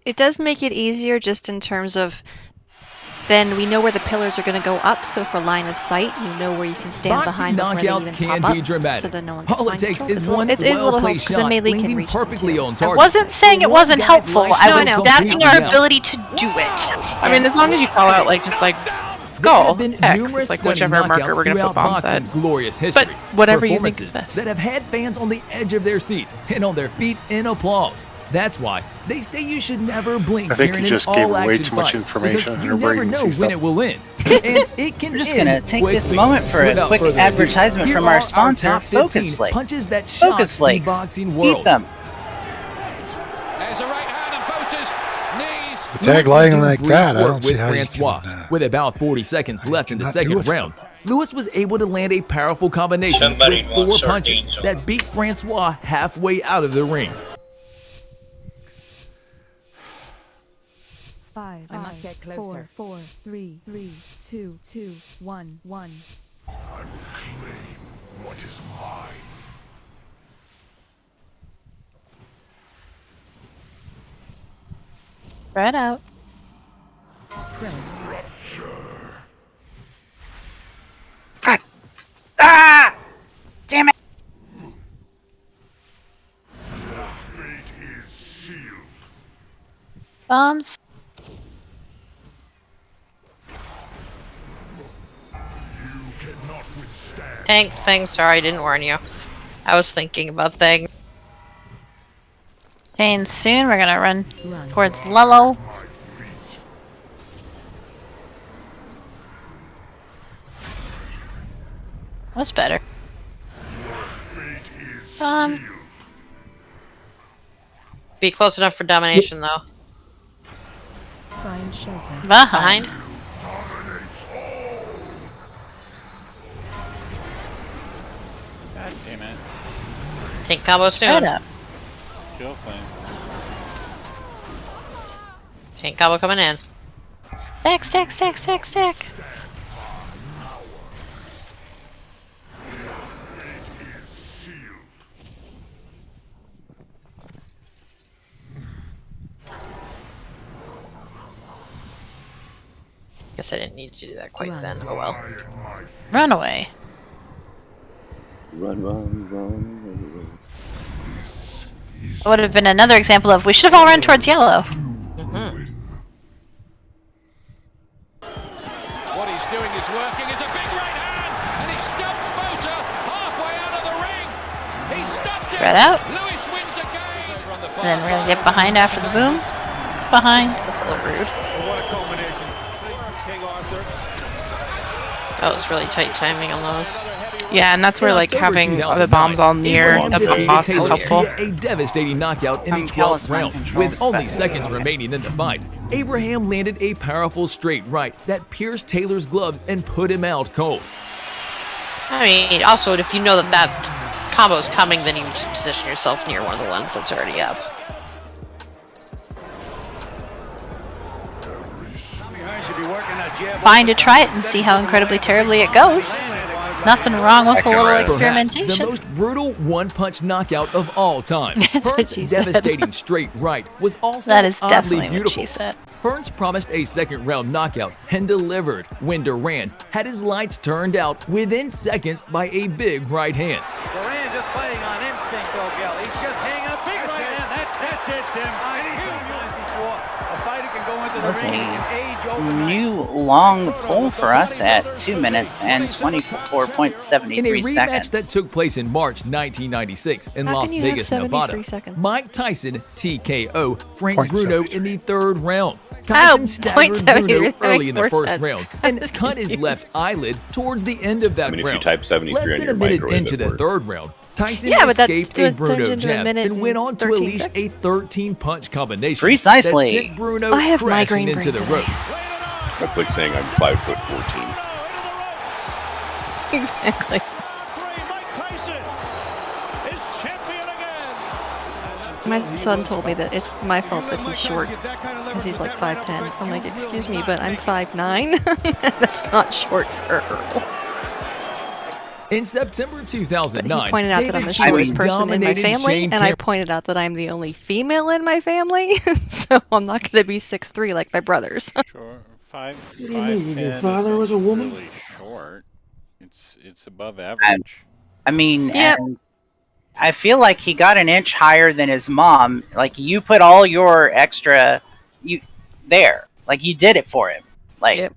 It does make it easier just in terms of then we know where the pillars are going to go up. So for line of sight, you know where you can stand Boxing behind before they knockouts even can pop be up, dramatic. so that no one gets All it mind takes control. is It's a little- one it's a little well-placed helpful 'cause then shot melee can landing reach them, perfectly too. on I target. wasn't saying it One wasn't guy's helpful. life I No, I was know. doubting completely our out. ability to do it. I mean, as long as you call out like just like There skull, have been X, numerous like stunning whichever marker knockouts we're gonna throughout put bombs boxing's at. glorious history. But whatever you think is Performances best. that have had fans on the edge of their seats and on their feet in applause. That's why they say you should never blink I think during you an just gave away all-action too much fight, information because and you everybody never can know see when stuff. it will end. And it can We're just end gonna take this quickly. moment for a Without quick further ado, advertisement here from are our sponsor, top Focus 15 Flakes. punches that Focus shock Flakes. the boxing world. Eat them. There's a right hand and Poacher's knees. The tag Lewis would lying do like brief that, I work don't see with how you Francois. can. With about 40 seconds left in the cannot do second it. round, Lewis was able to land a powerful combination Somebody with 4 wants punches sardines on that beat Francois halfway out of the ring. 5, I must get closer. 4, 3, 2, 1, 1. And claim what is mine. Spread out. Spread. Ah! Damn it! Fate is sealed. Bombs. Thanks, sorry, I didn't warn you. I was thinking about things. And soon we're gonna run towards Lello. What's better? Be close enough for domination, though. Find shelter. Behind. God damn it. Tank combo soon. Spread up. Kill thing. Tank combo coming in. Stack, stack, stack, stack, stack. Guess I didn't need to do that quite then. Oh well. Run away. Run, run, run. That would have been another example of we should have all run towards yellow. What he's doing is working. It's a big right hand, and he stumped Poacher halfway out of the ring. He stumped it. Spread out. Lewis wins again. And then we're gonna get behind after the boom. Behind. That's a little rude. What a combination. King Arthur. That was really tight timing on those. Yeah, and that's where In like October having the 2009, bombs all near Abraham the defeated boss is Taylor helpful. via a devastating knockout in the Callous 12th mind round. control With is only better. seconds remaining in the fight, Abraham landed a powerful straight right that pierced Taylor's gloves and put him out cold. I mean, also, if you know that that combo's coming, then you just position yourself near one of the ones that's already up. Fine to try it and see how incredibly terribly it goes. Nothing wrong with a little Perhaps experimentation. the most brutal one-punch knockout of all time. Hearn's she said. devastating straight right was also That is oddly definitely what beautiful. she said. Hearns promised a second-round knockout and delivered when Duran had his lights turned out within seconds by a big right hand. Duran just playing on instinct, though, Gil. He's just hanging a big right hand. That's it, Tim. Before a fighter can go into the That's ring and age over. new long pull for us at 2 minutes and In a 24.73 rematch seconds. that took place in March 1996 in How Las can you have Vegas, 73 Nevada, seconds? Mike Tyson TKO Frank Point Bruno 73. in the third round. Tyson staggered 0.73, Bruno that early makes in the more first sense. round and cut his left eyelid towards the end of that I mean, if round. you type 73 Less on than your a minute microwave, into it the works. third round, Tyson Yeah, but that escaped a turns Bruno into a jab minute and went and on to 13 unleash seconds. a 13-punch combination Precisely. that sent Bruno I have crashing migraine into brain the today. ropes. That's like saying I'm 5'14". Exactly. Mike Tyson is champion again. My son told me that it's my fault that he's short because he's like 5'10". I'm like, excuse me, but I'm 5'9". That's not short for Earl. In September But 2009, he pointed out that I'm the David shortest Shorey person in my dominated family, Shane and I pointed out that I'm the only female in my family, so I'm not going to be 6'3" like my brothers. 5'10" do you mean? Your father was a isn't woman? really short. It's above average. I mean, Yep. and I feel like he got an inch higher than his mom. Like you put all your extra, you there. Like you did it for him. Like Yep.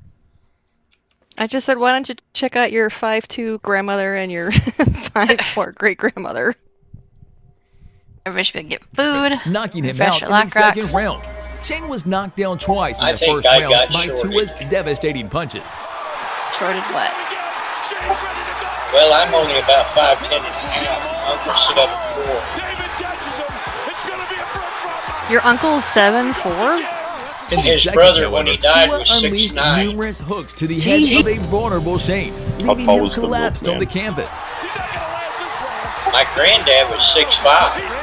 I just said, why don't you check out your 5'2" grandmother and your 5'4" great grandmother? Everybody should get food. Knocking him refresh out your in the second rocks. round. Shane was knocked down twice in I the think first I round got by shorted. Tua's devastating punches. Shorted what? Well, I'm only about 5'10" and a half. Uncle's 7'4". Your uncle's 7'4"? In the His second, brother, however, when he died, Tua was unleashed 6'9". numerous hooks to the head of a vulnerable Shane, leaving tall him is the collapsed on the milkman? canvas. My granddad was 6'5".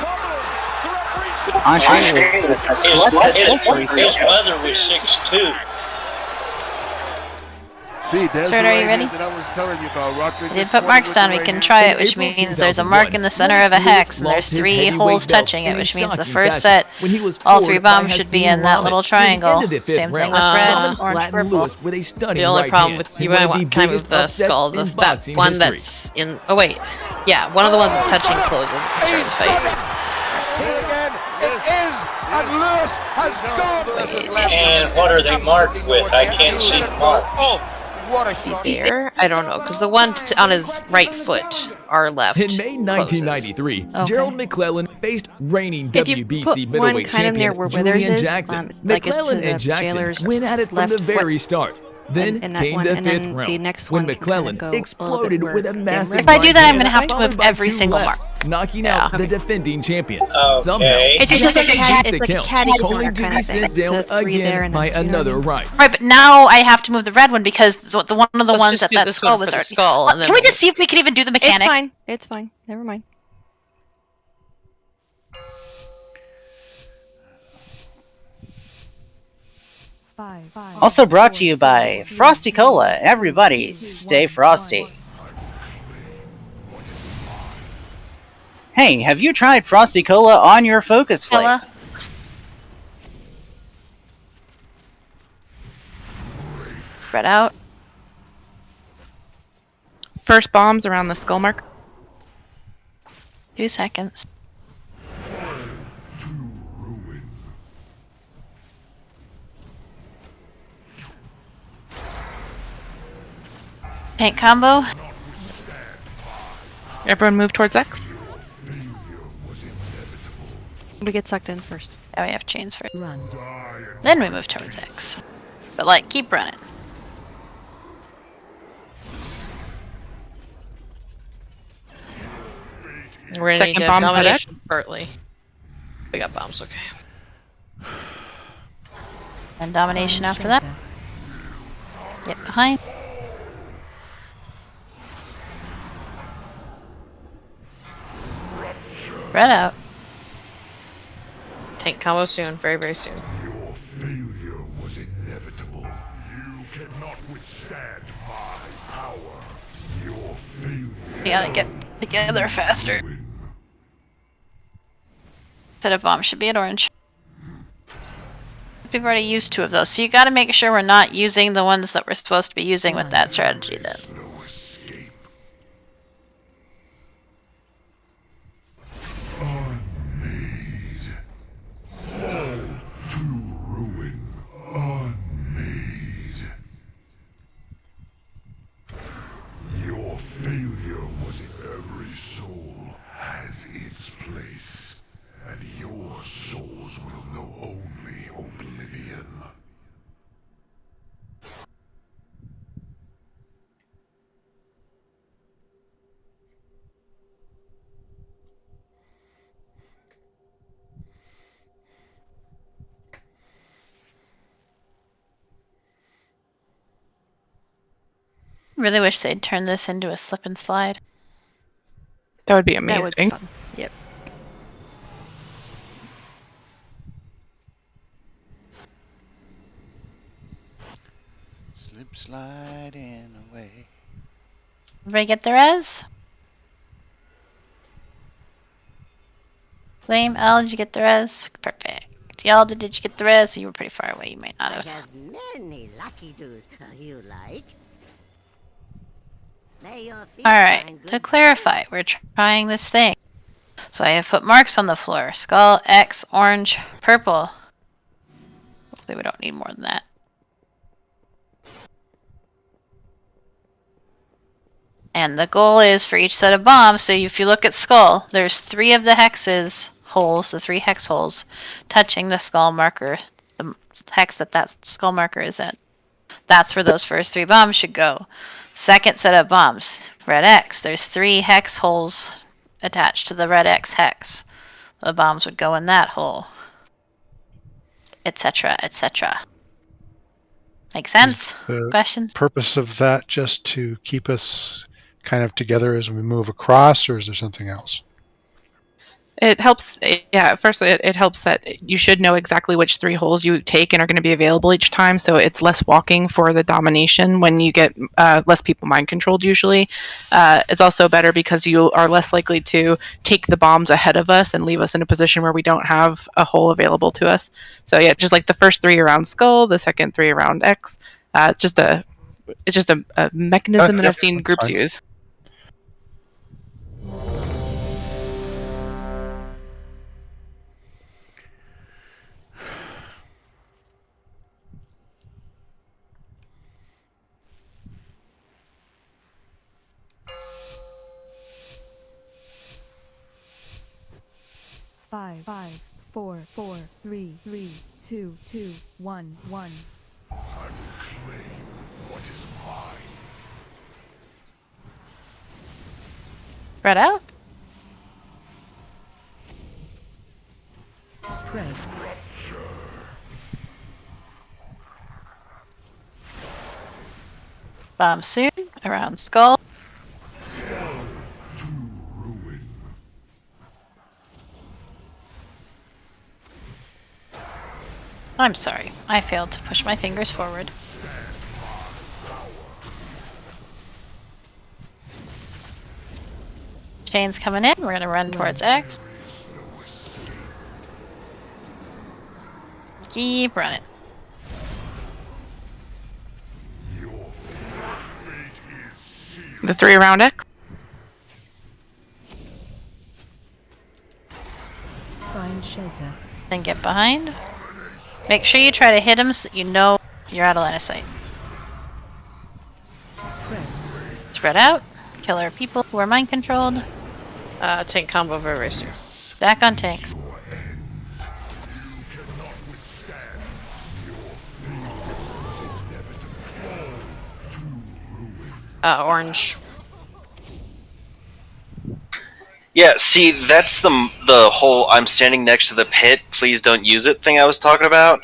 His mother was 6'2". See, that's Sir, the are you right ready? hand that I was telling you about. Rockridge I did just put won marks with down. the We right can hand. try it, In which April means there's a mark in the 2001, center of a Lennox hex, and Lewis there's lost his 3 heavyweight holes belt touching in it, a which means the shocking first fashion set, when he was all 3 floored by bombs should Hasim be in that Rahman. little Near the triangle. end of the fifth Same thing round, with red, Rahman orange, flattened purple. Lewis with a stunning The only right problem hand with in you one of might the want kind biggest of the upsets skull, in that boxing one history. that's in. Oh wait, yeah, one of the ones that's touching closes at the start of the fight. Again, it is, and Lewis has gone. And what are they marked with? I can't see the marks. Oh, what a shot. There, I don't know, because the one on his right foot, our left, In May closes. 1993, Okay. Gerald McClellan faced reigning If you WBC put one middleweight kind of near champion where Withers Julian is, Jackson. like it's to McClellan the and Jackson jailer's went at it from the left foot. very start. Then And that came one, the and fifth then the round, next when one can kinda McClellan go a little bit exploded where with a Imric massive If I do right that, I'm hand, gonna have to followed move by every 2 single lefts, knocking out the defending champion. Somehow, It's just Jackson like a cat- kept the it's like a count, catty only corner to kind be of thing. sent down To 3 there again and by then, you know what I another mean? right. Right, but now I have to move the red one because the one of the Let's ones just that do that this skull one was for the already. skull, Well, and then can we we'll- just see if we can even do the mechanic? It's fine. It's fine. Never mind. Also brought to you by Frosty Cola. Everybody, stay frosty. Hey, have you tried Frosty Cola on your Focus Cola. Flakes? Spread out. First bombs around the skull mark. 2 seconds. Tank combo. Everyone move towards X. We get sucked in first. Now we have chains for it. Then we move towards X. But like, keep running. We're gonna Second need a bomb's at domination shortly. We got bombs, okay. And domination after that. Get behind. Spread out. Tank combo soon, very, very soon. Failure was inevitable. You cannot withstand my power. Your failure. We gotta get together faster. Set of bombs should be at orange. We've already used 2 of those, so you gotta make sure we're not using the ones that we're supposed to be using with that strategy then. Your failure was every soul has its place, and your souls will know only oblivion. Really wish they'd turn this into a slip and slide. That would be That amazing. would be fun. Yep. Slip sliding away. Everybody get the res? Flame, L, did you get the res? Perfect. Yalda, did you get the rest? You were pretty far away. You might not I have. have many lucky doos you like. May your feet All right. find To good clarify, we're trying this thing. So I have put marks on the floor: skull, X, orange, purple. Hopefully, we don't need more than that. And the goal is for each set of bombs. So if you look at skull, there's 3 of the hexes holes, the 3 hex holes, touching the skull marker, the hex that skull marker is in. That's where those first 3 bombs should go. Second set of bombs, red X. There's 3 hex holes attached to the red X hex. The bombs would go in that hole, etc., etc. Make sense? The Questions? purpose of that just to keep us kind of together as we move across, or is there something else? It helps, yeah, firstly, it helps that you should know exactly which 3 holes you take and are going to be available each time, so it's less walking for the domination when you get less people mind-controlled, usually. It's also better because you are less likely to take the bombs ahead of us and leave us in a position where we don't have a hole available to us. So yeah, just like the first 3 around skull, the second 3 around X, it's just a mechanism that I've seen groups use. Five, 4, 3, 2, 1, 1. I will claim what is mine. Spread out. Spread. Bomb soon around skull. I'm sorry, I failed to push my fingers forward. Chain's coming in, we're gonna run towards X. Keep running. The 3 around X. Find shelter. Then get behind. Make sure you try to hit him so that you know you're out of line of sight. Spread. Spread out. Kill our people who are mind controlled. Tank combo very racer. Stack on tanks. Orange. Yeah, see, that's the whole "I'm standing next to the pit, please don't use it" thing I was talking about.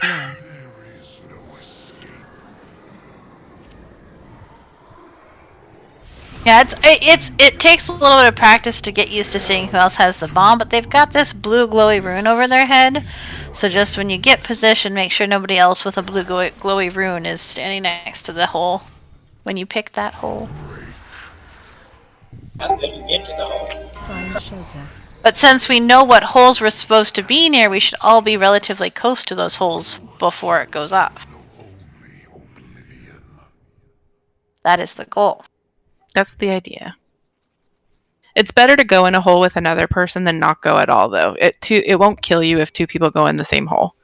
Yeah, it takes a little bit of practice to get used to seeing who else has the bomb, but they've got this blue glowy rune over their head. So just when you get positioned, make sure nobody else with a blue glowy rune is standing next to the hole when you pick that hole. How could you get to the hole? Find shelter. But since we know what holes we're supposed to be near, we should all be relatively close to those holes before it goes off. That is the goal. That's the idea. It's better to go in a hole with another person than not go at all, though. It won't kill you if 2 people go in the same hole.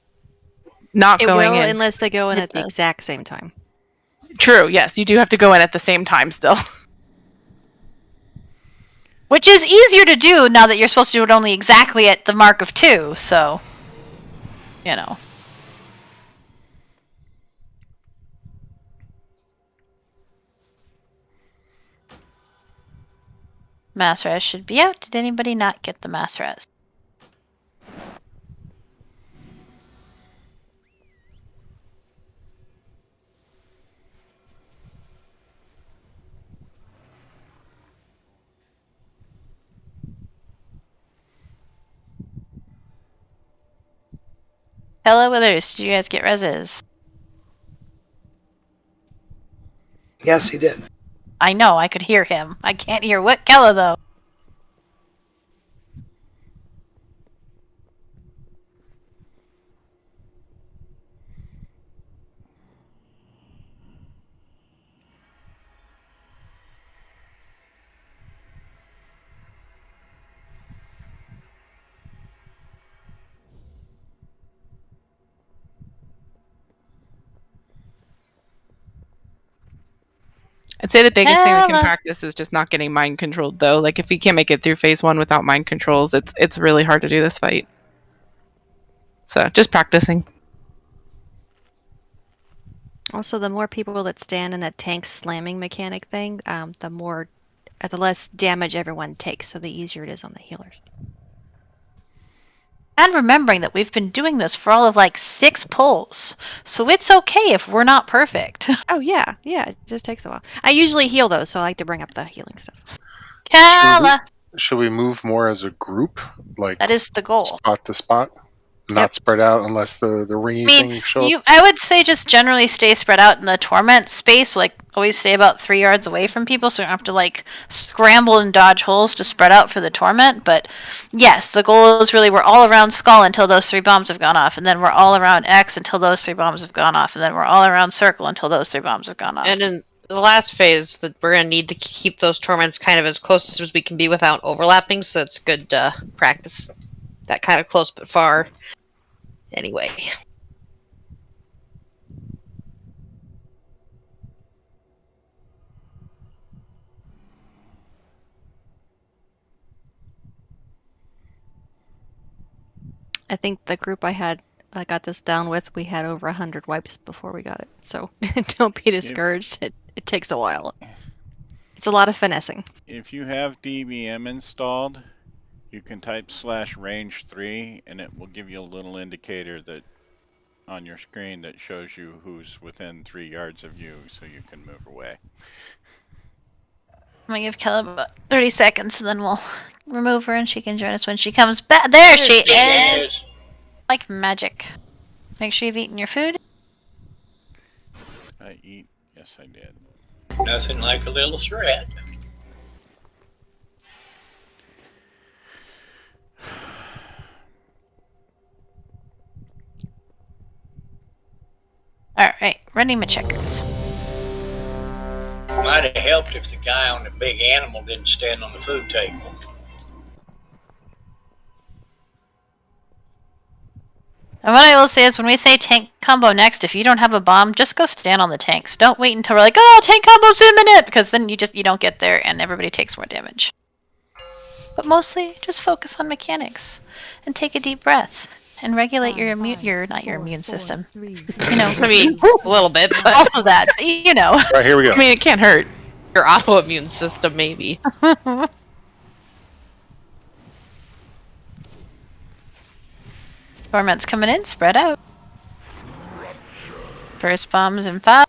Not It going will in unless they go in It at the does. exact same time. True, yes, you do have to go in at the same time still. Which is easier to do now that you're supposed to do it only exactly at the mark of 2, so, you know. Mass res should be out. Did anybody not get the mass res? Hello, others. Did you guys get reses? Yes, he did. I know, I could hear him. I can't hear what Kella, though. I'd say the biggest thing we can Ella. practice is just not getting mind controlled, though. Like, if we can't make it through phase 1 without mind controls, it's really hard to do this fight. So, just practicing. Also, the more people that stand in that tank slamming mechanic thing, the less damage everyone takes, so the easier it is on the healers. And remembering that we've been doing this for all of like 6 pulls, so it's okay if we're not perfect. Oh yeah, it just takes a while. I usually heal those, so I like to bring up the healing stuff. Kala! Should we move more as a group? Like That is the goal. spot to spot? Not spread out unless the ringy thing show up? I would say just generally stay spread out in the torment space, like always stay about 3 yards away from people so you don't have to like scramble and dodge holes to spread out for the torment. But yes, the goal is really we're all around Skull until those 3 bombs have gone off, and then we're all around X until those 3 bombs have gone off, and then we're all around Circle until those 3 bombs have gone off. And in the last phase, that we're going to need to keep those torments kind of as close as we can be without overlapping, so it's good to practice that kind of close but far. Anyway. I think the group I got this down with, we had over 100 wipes before we got it. So don't be discouraged. It takes a while. It's a lot of finessing. If you have DBM installed, you can type /range3 and it will give you a little indicator that on your screen that shows you who's within 3 yards of you so you can move away. I'm gonna give Kelly about 30 seconds and then we'll remove her and she can join us when she comes back. There she is! Like magic. Make sure you've eaten your food. Did I eat? Yes, I did. Nothing like a little threat. Alright, running my checkers. Might have helped if the guy on the big animal didn't stand on the food table. And what I will say is when we say tank combo next, if you don't have a bomb, just go stand on the tanks. Don't wait until we're like, oh, tank combo's imminent! Because then you don't get there and everybody takes more damage. But mostly, just focus on mechanics. And take a deep breath. And regulate your immune system. You know, I mean, a little bit, but also that, but you know. Right, here we go. I mean, it can't hurt. Your autoimmune system, maybe. Torment's coming in, spread out. First bombs in 5.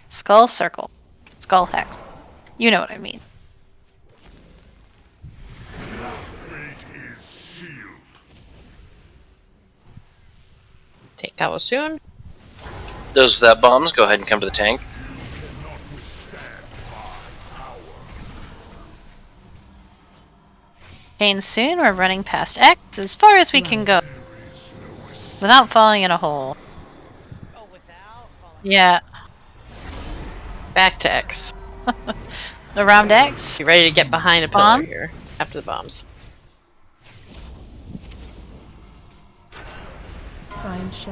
Skull circle. Skull hex. You know what I mean. Take combo soon. Those without bombs, go ahead and come to the tank. Chain soon, we're running past X as far as we can go. Without falling in a hole. Yeah. Back to X. Around X. You ready to get behind a pillar Bomb? here after the bombs.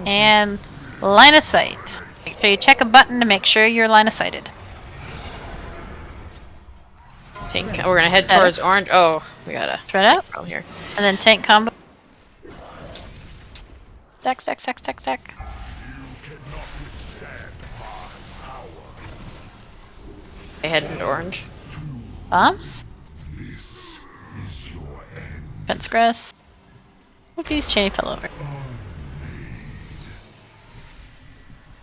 And line of sight. Make sure you check a button to make sure you're line of sighted. Tank. We're gonna head towards orange. Oh, we gotta spread out from here. And then tank combo. Dex. I head into orange. Bombs. Fence grass. Whoopies, Cheney fell over.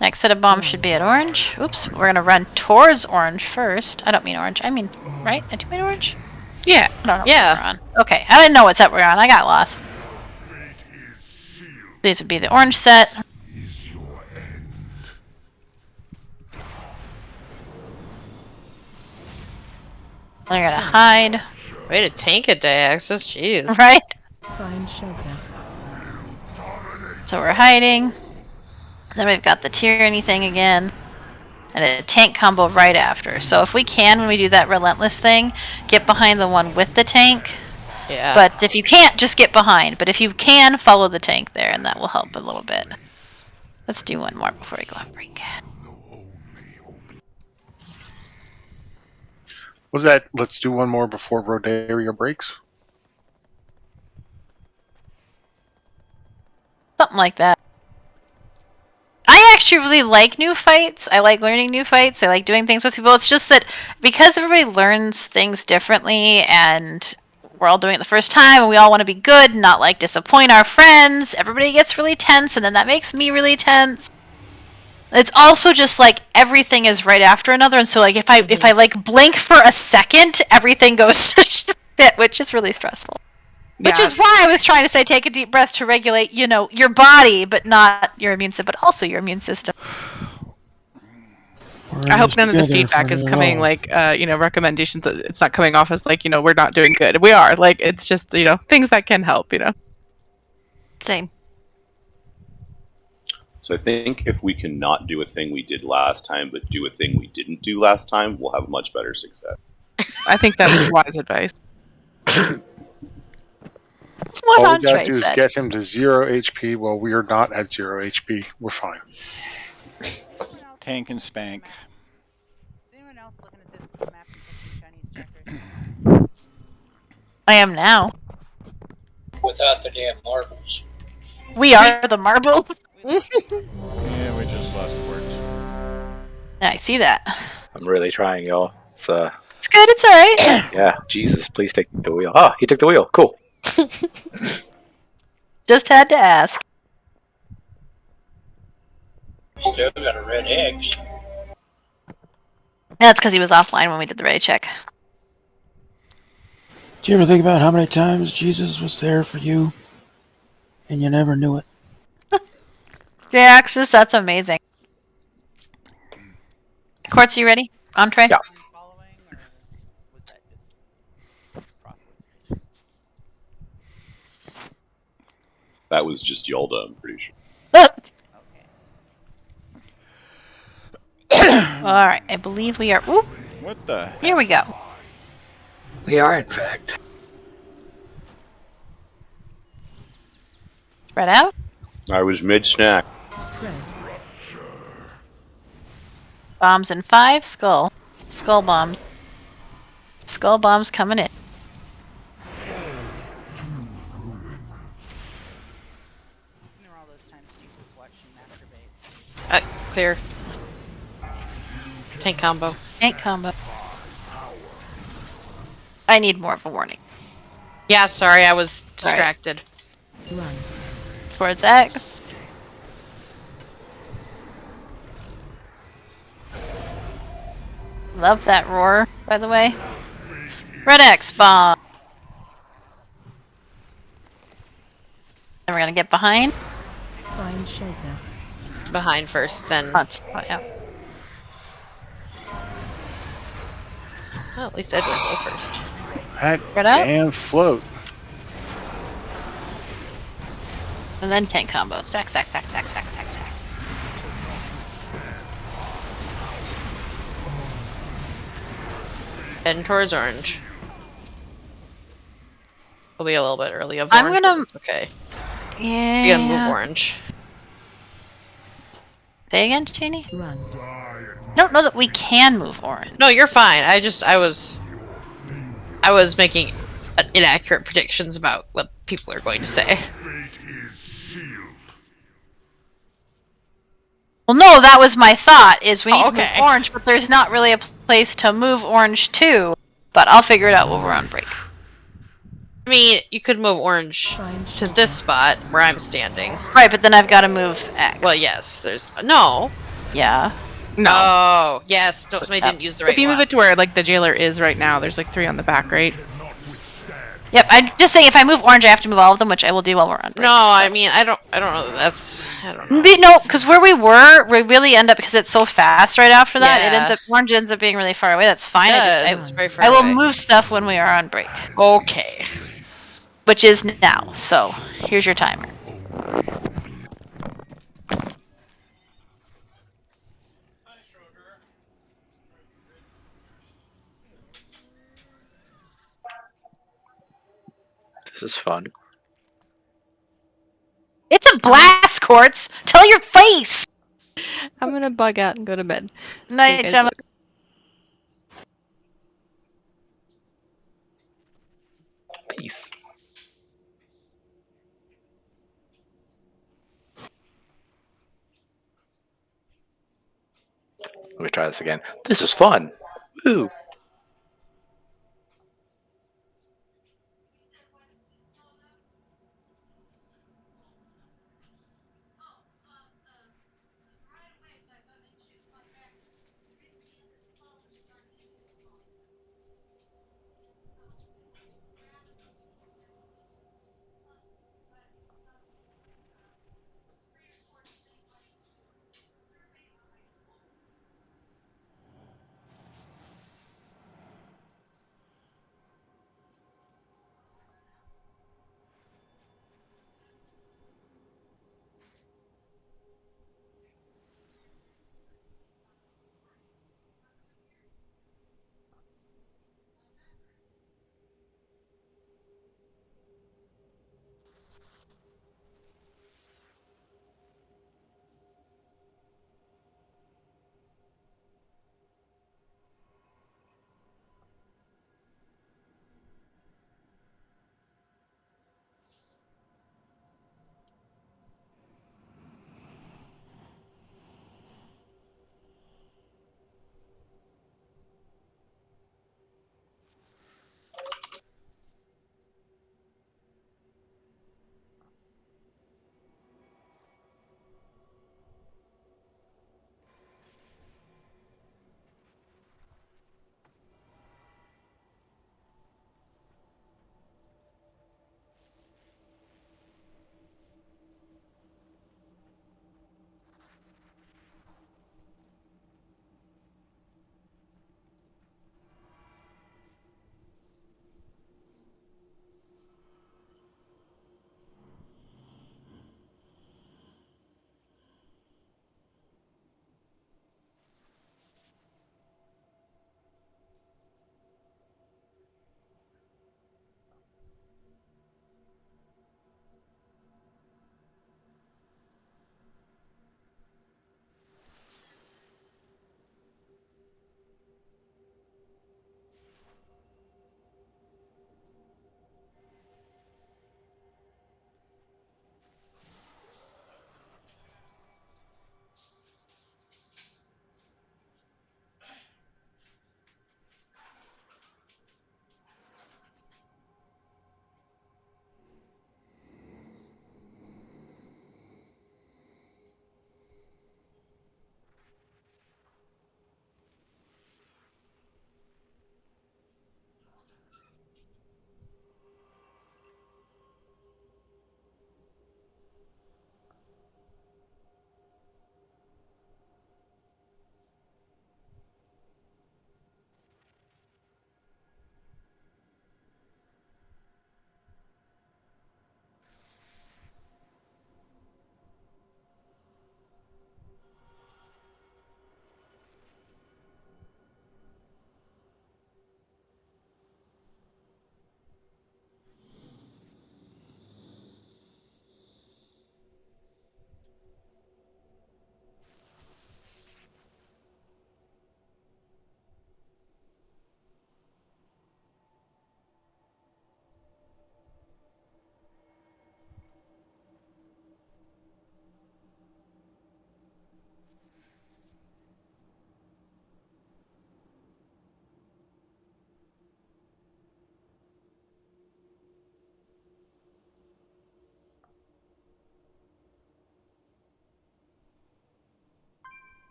Next set of bombs should be at orange. Oops, we're gonna run towards orange first. I don't mean orange, I mean, right? I do mean orange? Yeah. I don't know Yeah. what we're on. Okay, I didn't know what set we're on. I got lost. These would be the orange set. We're gonna hide. Way to tank it, Diaxis. Jeez. Right? Find shelter. So we're hiding. Then we've got the tyranny thing again. And a tank combo right after. So if we can, when we do that relentless thing, get behind the one with the tank. Yeah. But if you can't, just get behind. But if you can, follow the tank there, and that will help a little bit. Let's do one more before we go on break. Was that let's do one more before Rodaria breaks? Something like that. I actually really like new fights. I like learning new fights. I like doing things with people. It's just that because everybody learns things differently and we're all doing it the first time and we all want to be good and not like disappoint our friends, everybody gets really tense and then that makes me really tense. It's also just like everything is right after another, and so like if I like blink for a second, everything goes to shit, which is really stressful. Which is why I was trying to say take a deep breath to regulate, your body, but not your immune system, but also your immune system. I hope none of the feedback is coming like, recommendations. It's not coming off as like, we're not doing good. We are. Like, it's just, things that can help, Same. So I think if we can not do a thing we did last time, but do a thing we didn't do last time, we'll have much better success. I think that's wise advice. All we gotta do is get him to 0 HP while we are not at 0 HP. We're fine. Tank and spank. I am now. Without the damn marbles. We are the marbles. Yeah, we just lost quartz. I see that. I'm really trying, y'all. It's good. It's all right. Yeah, Jesus, please take the wheel. Oh, he took the wheel. Cool. Just had to ask. Still got a red X. That's because he was offline when we did the ready check. Do you ever think about how many times Jesus was there for you and you never knew it? J-Axis, that's amazing. Quartz, you ready? Entree? Yeah. That was just Yolda, I'm pretty sure. Alright, I believe we are... Ooh, What the? here we go. We are, in fact. Spread out. I was mid-snack. Bombs in 5. Skull. Skull bombs. Skull bombs coming in. Clear. Tank combo. Tank combo. I need more of a warning. Yeah, sorry, I was distracted. Run. Towards X. Love that roar, by the way. Red X bomb. And we're gonna get behind. Find shelter. Behind first, then. Yeah. Well, at least Ed was low first. That Spread out. damn float. And then tank combo. Stack, stack, stack, stack, stack, stack, stack. Heading towards orange. We'll be a little bit early of I'm orange, gonna- but it's okay. Yeah. We gotta move orange. Say again, Cheney? Run. I don't know that we can move orange. No, you're fine. I was making inaccurate predictions about what people are going to say. Well, no, that was my thought, is we need to okay. move orange, but there's not really a place to move orange to. But I'll figure it out while we're on break. I mean, you could move orange to this spot where I'm standing. Right, but then I've got to move X. Well, yes, there's... No! Yeah. No. Oh, yes, no, somebody didn't use the right If you one. move it to where like the jailer is right now, there's like 3 on the back, right? Yep, I'm just saying if I move orange, I have to move all of them, which I will do while we're on break. No, I mean, I don't know that that's... I don't know. No, because where we were, we really end up, because it's so fast right after that, Yeah. orange ends up being really far away. That's fine. It's very far I will away. move stuff when we are on break. Okay. Which is now, so here's your timer. This is fun. It's a blast, Quartz! Tell your face! I'm gonna bug out and go to bed. Night, Okay. Gemma. Nice. Let me try this again. This is fun. Woo!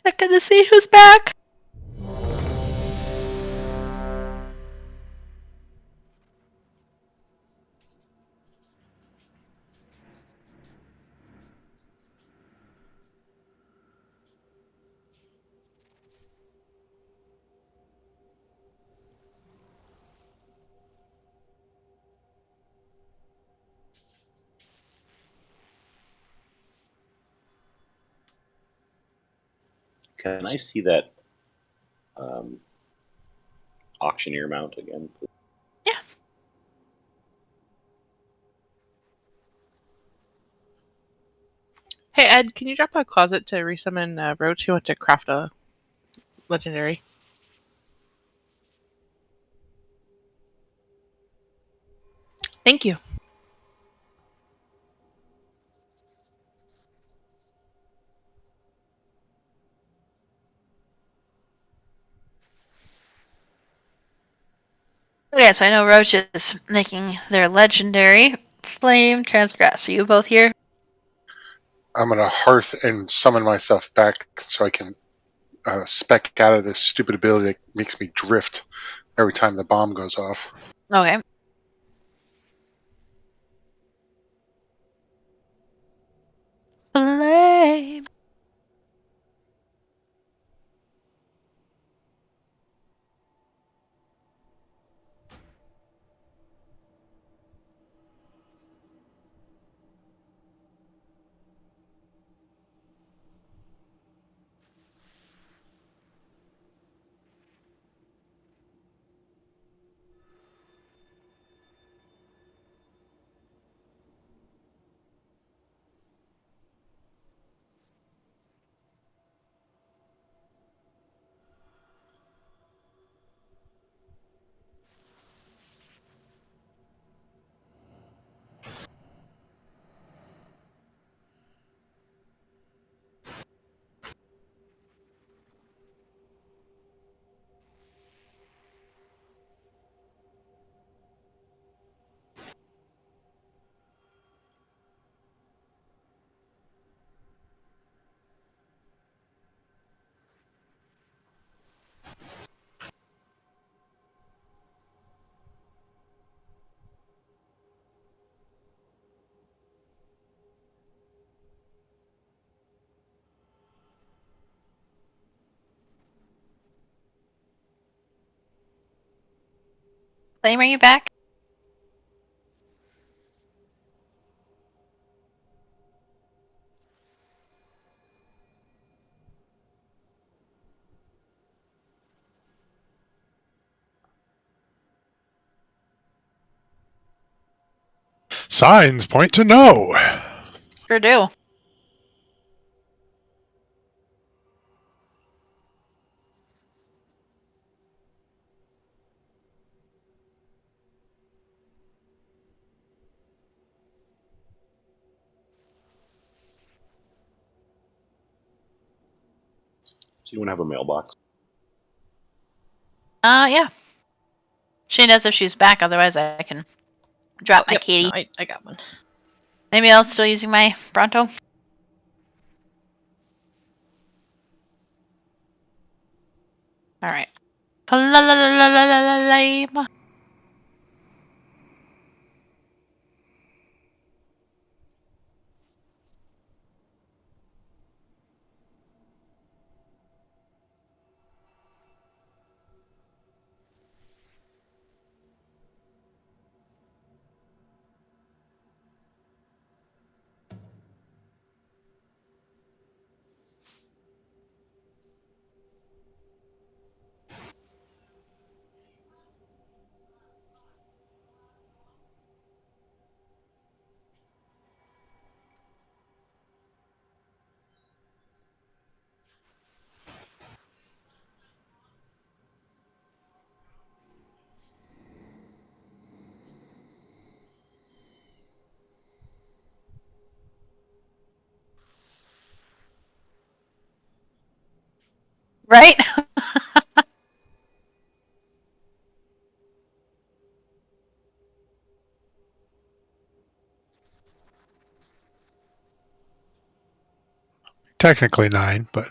Checking to see who's back. Can I see that auctioneer mount again, please? Hey Ed, can you drop a closet to resummon Roach? He went to craft a legendary. Thank you. Okay, so I know Roach is making their legendary flame transgress. Are you both here? I'm gonna hearth and summon myself back so I can spec out of this stupid ability that makes me drift every time the bomb goes off. Okay. Flame. Flame, are you back? Signs point to no. Sure do. Does anyone have a mailbox? Yeah. She knows if she's back, otherwise I can drop my kitty. No, I got one. Maybe I'll still using my Bronto. Alright. Flame. Right? Technically 9, but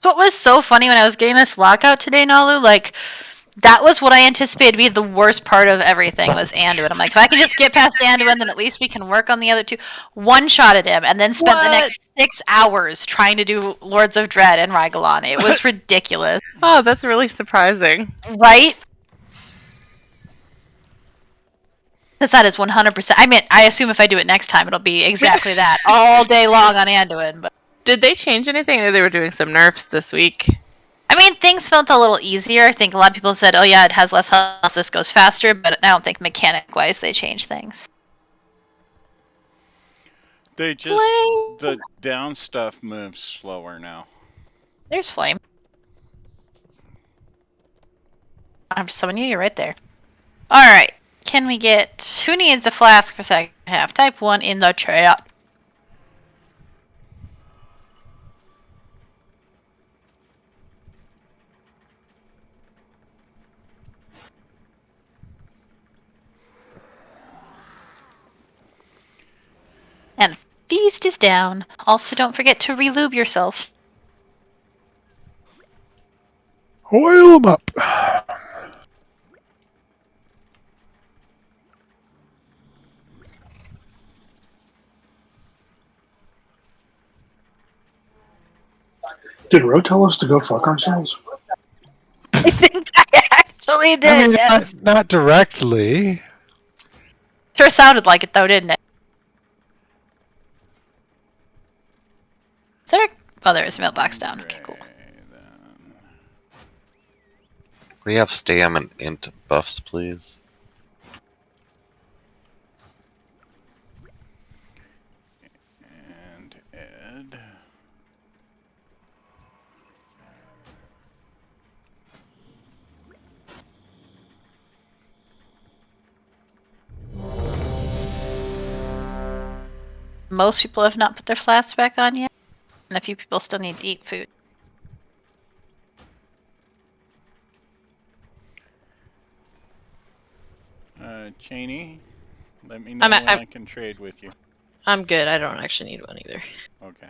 So it was so funny when I was getting this lockout today, Nalu. Like, that was what I anticipated to be the worst part of everything was Anduin. I'm like, if I can just get past Anduin, then at least we can work on the other two. One-shotted him, and then spent the next 6 hours trying to do Lords of Dread and Rygalon. It was ridiculous. Oh, that's really surprising. Right? Because that is 100%. I mean, I assume if I do it next time, it'll be exactly that. All day long on Anduin. But Did they change anything? I know they were doing some nerfs this week. I mean, things felt a little easier. I think a lot of people said, oh yeah, it has less health, this goes faster, but I don't think mechanic-wise they changed things. They just, the down stuff moves slower now. There's Flame. I'm summoning you, you're right there. Alright, can we get... Who needs a flask for second half? Type 1 in the chat. And feast is down. Also, don't forget to relube yourself. Oil them up. Did Ro tell us to go fuck ourselves? I think I actually did, I mean, yes. not directly. Sure sounded like it, though, didn't it? Is there... Oh, there is a mailbox down. Okay, cool. We have stam and int buffs, please. And Ed. Most people have not put their flasks back on yet, and a few people still need to eat food. Cheney, let me know when I can trade with you. I'm good. I don't actually need one either. Okay.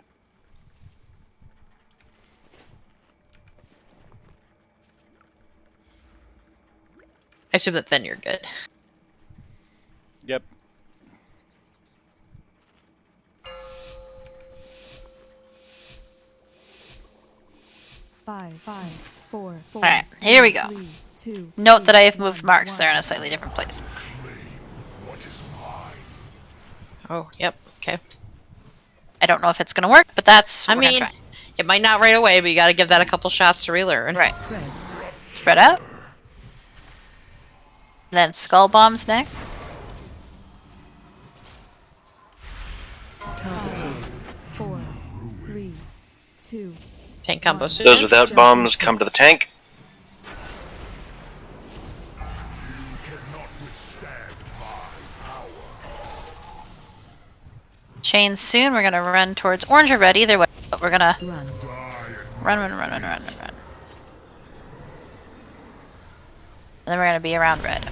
I assume that then you're good. Yep. Five, four, Alright, here we go. 3, 2, Note that I have moved marks. They're in a slightly different place. Oh, yep. Okay. I don't know if it's going to work, but that's... I mean, it might not right away, but you gotta give that a couple shots to relearn. Right. Spread out. Then Skull Bombs next. Four, 3, 2. Tank combo soon. Those without bombs come to the tank. Chain soon. We're going to run towards orange or red either way, but we're going to run. And then we're going to be around red.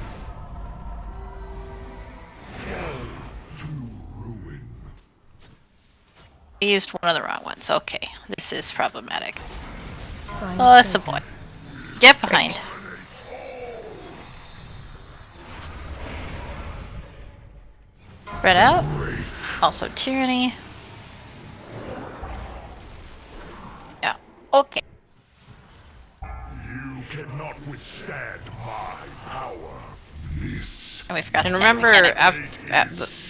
We used one of the wrong ones. Okay, this is problematic. Oh, that's the point. Get behind. Spread out. Also Tyranny. Yeah, okay. You cannot withstand my power. This. And we forgot And to remember,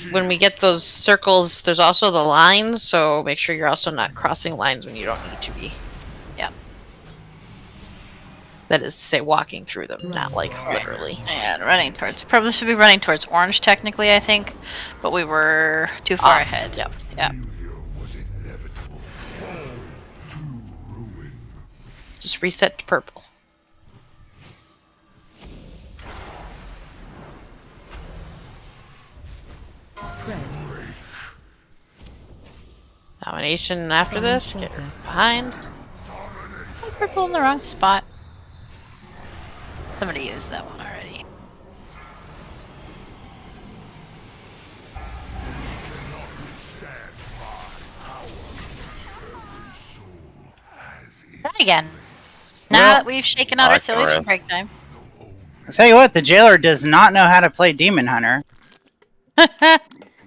when we get those circles, there's also the lines, so make sure you're also not crossing lines when you don't need to be. Yep. That is to say, walking through them, not like literally. And running towards. Probably should be running towards orange, technically, I think. But we were too far ahead. Yep. Yep. Just reset to purple. Domination after this. Get her behind. Oh, purple in the wrong spot. Somebody used that one already. Try again. Now that we've shaken out our sillies for break time. I'll tell you what, the jailer does not know how to play Demon Hunter.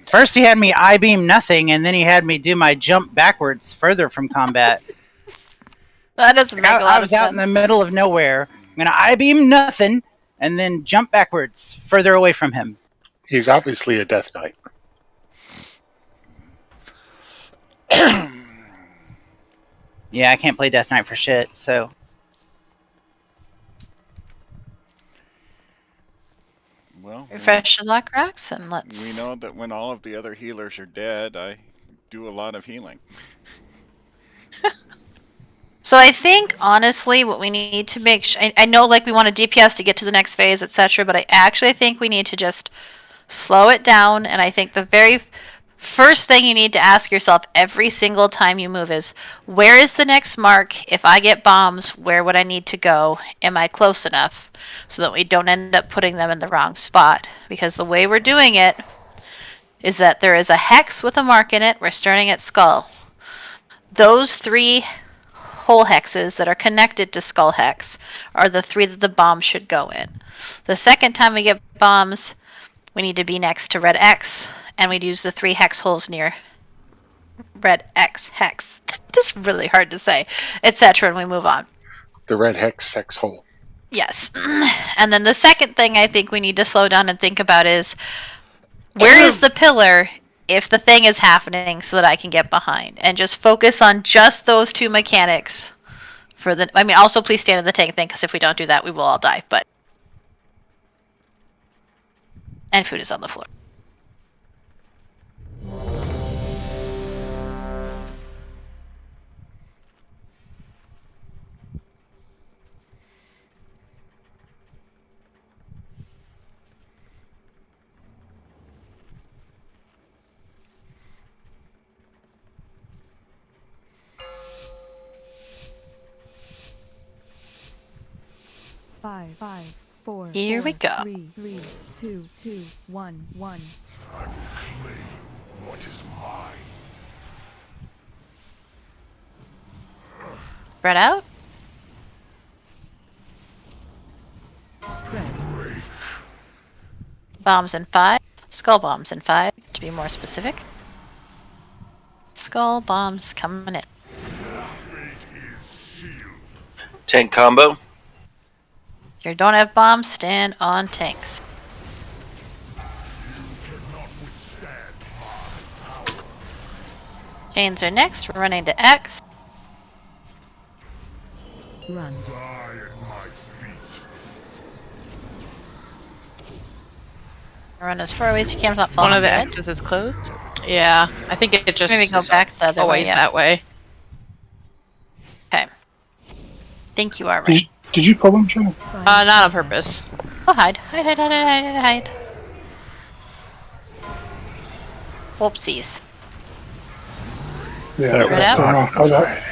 First he had me I-beam nothing, and then he had me do my jump backwards further from combat. That doesn't make a lot I of was sense. out in the middle of nowhere. I'm gonna I-beam nothing, and then jump backwards further away from him. He's obviously a Death Knight. Yeah, I can't play Death Knight for shit, so... Well, Refresh the luck rocks and we let's... know that when all of the other healers are dead, I do a lot of healing. So I think, honestly, what we need to make sure... I know, like, we want a DPS to get to the next phase, etc., but I actually think we need to just slow it down, and I think the very first thing you need to ask yourself every single time you move is, where is the next mark? If I get bombs, where would I need to go? Am I close enough? So that we don't end up putting them in the wrong spot. Because the way we're doing it is that there is a hex with a mark in it. We're starting at skull. Those 3 hole hexes that are connected to skull hex are the 3 that the bomb should go in. The second time we get bombs, we need to be next to red X, and we'd use the 3 hex holes near red X hex. Just really hard to say, etc., and we move on. The red hex hole. Yes. And then the second thing I think we need to slow down and think about is, where is the pillar if the thing is happening so that I can get behind? And just focus on just those 2 mechanics for the... I mean, also please stand in the tank thing, because if we don't do that, we will all die, but... And food is on the floor. Five, 4, Here we go. 3, 2, 1, 1. What is mine? Spread out. Spread. Bombs in 5. Skull bombs in 5, to be more specific. Skull bombs coming in. Tank combo. If you don't have bombs, stand on tanks. Chains are next. We're running to X. Run. Run as far away as you can without One falling of the dead. X's is closed. Yeah, I think it just Maybe go back the other way. always Yeah. that way. Okay. Think you are right. Did you pull him, Joe? Not on purpose. Oh, hide. Hide. Whoopsies. Yeah, Spread out.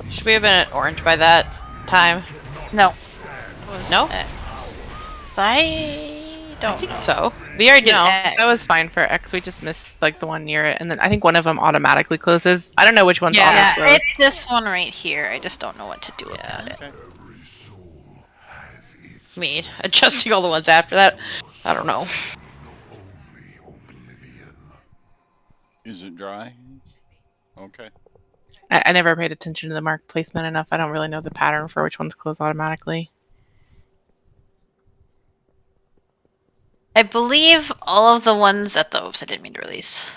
Should we have been at orange by that time? No. No? I don't think so. We already did No, X. that was fine for X. We just missed like the one near it, and then I think one of them automatically closes. I don't know which one's Yeah, auto closed. it's this one right here. I just don't know what to do about it. Me adjusting all the ones after that. I don't know. Is it dry? Okay. I never paid attention to the mark placement enough. I don't really know the pattern for which ones close automatically. I believe all of the ones at the... Oops, I didn't mean to release.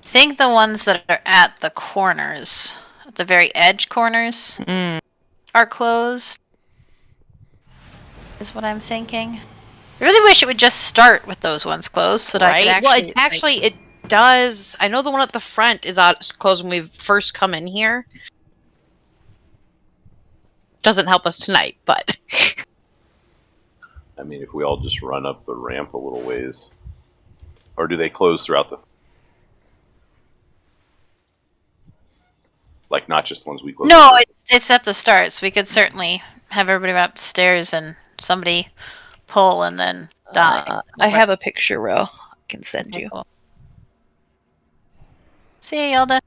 I think the ones that are at the corners, at the very edge corners, are closed. Is what I'm thinking. I really wish it would just start with those ones closed so that I could actually... Well, it actually it does. I know the one at the front is closed when we first come in here. Doesn't help us tonight, but... I mean, if we all just run up the ramp a little ways. Or do they close throughout the... Like, not just the ones we close? No, it's at the start, so we could certainly have everybody run up the stairs and somebody pull and then die. I have a picture, Ro. I can send you. Cool. See you, Yelda.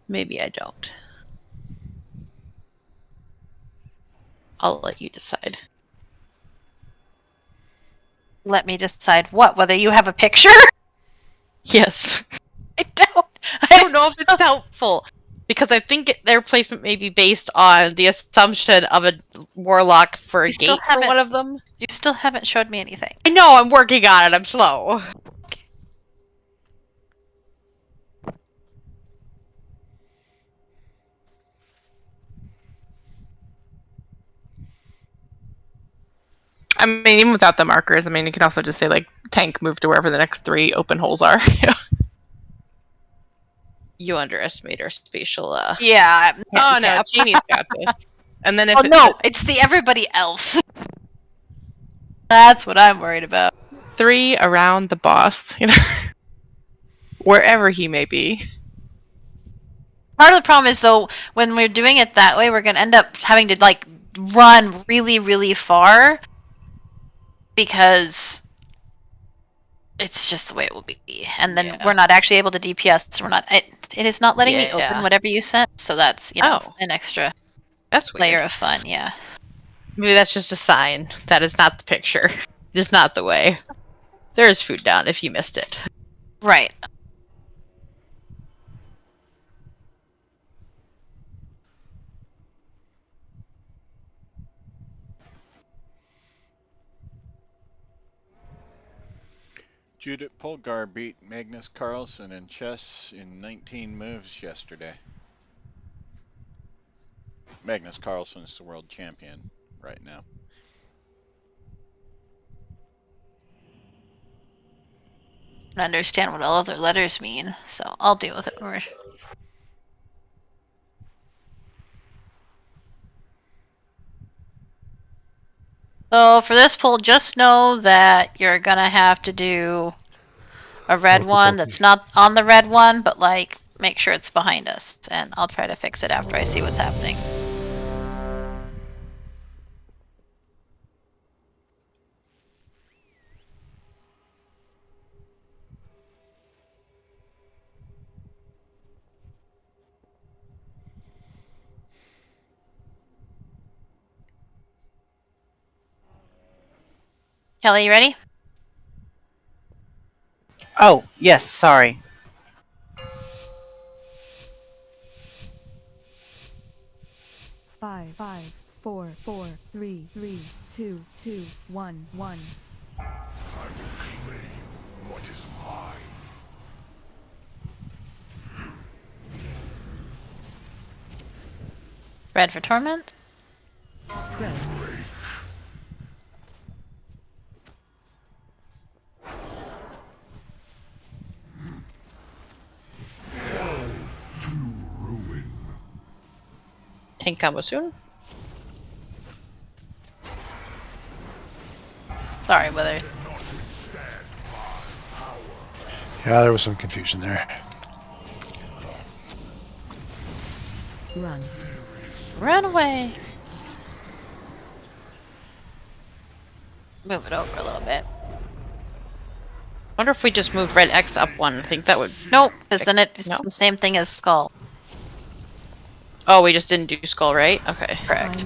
Maybe I don't. I'll let you decide. Let me decide what? Whether you have a picture? Yes. I don't. I don't know if it's helpful. Because I think their placement may be based on the assumption of a warlock for a gate for one of them. You still haven't showed me anything. I know, I'm working on it. I'm slow. I mean, even without the markers, I mean, you can also just say like tank move to wherever the next 3 open holes are. You underestimate our spatial Yeah. handicap. Oh no, Janie's got this. And then if Oh no, it's the everybody else. That's what I'm worried about. 3 around the boss, you know, wherever he may be. Part of the problem is though, when we're doing it that way, we're gonna end up having to like run really, really far because it's just the way it will be, and then we're not actually able to DPS. So we're not. It is not letting me open whatever you sent. So that's an extra That's weird. layer of fun. Yeah. Maybe that's just a sign. That is not the picture. It is not the way. There is food down if you missed it. Right. Judith Polgar beat Magnus Carlsen in chess in 19 moves yesterday. Magnus Carlsen's the world champion right now. I understand what all other letters mean, so I'll deal with it more. So for this pull, just know that you're gonna have to do a red one that's not on the red one, but like make sure it's behind us, and I'll try to fix it after I see what's happening. Kelly, you ready? Oh, yes, sorry. Five, 4, 3, 2, 1, 1. I will claim what is mine. Red for torment. Spread. Tank combo soon. Sorry, Wither. Yeah, there was some confusion there. Run. Run away. Move it over a little bit. Wonder if we just moved red X up one. I think that would. Nope, because then it's the same thing as skull. Oh, we just didn't do skull, right? Okay. Correct.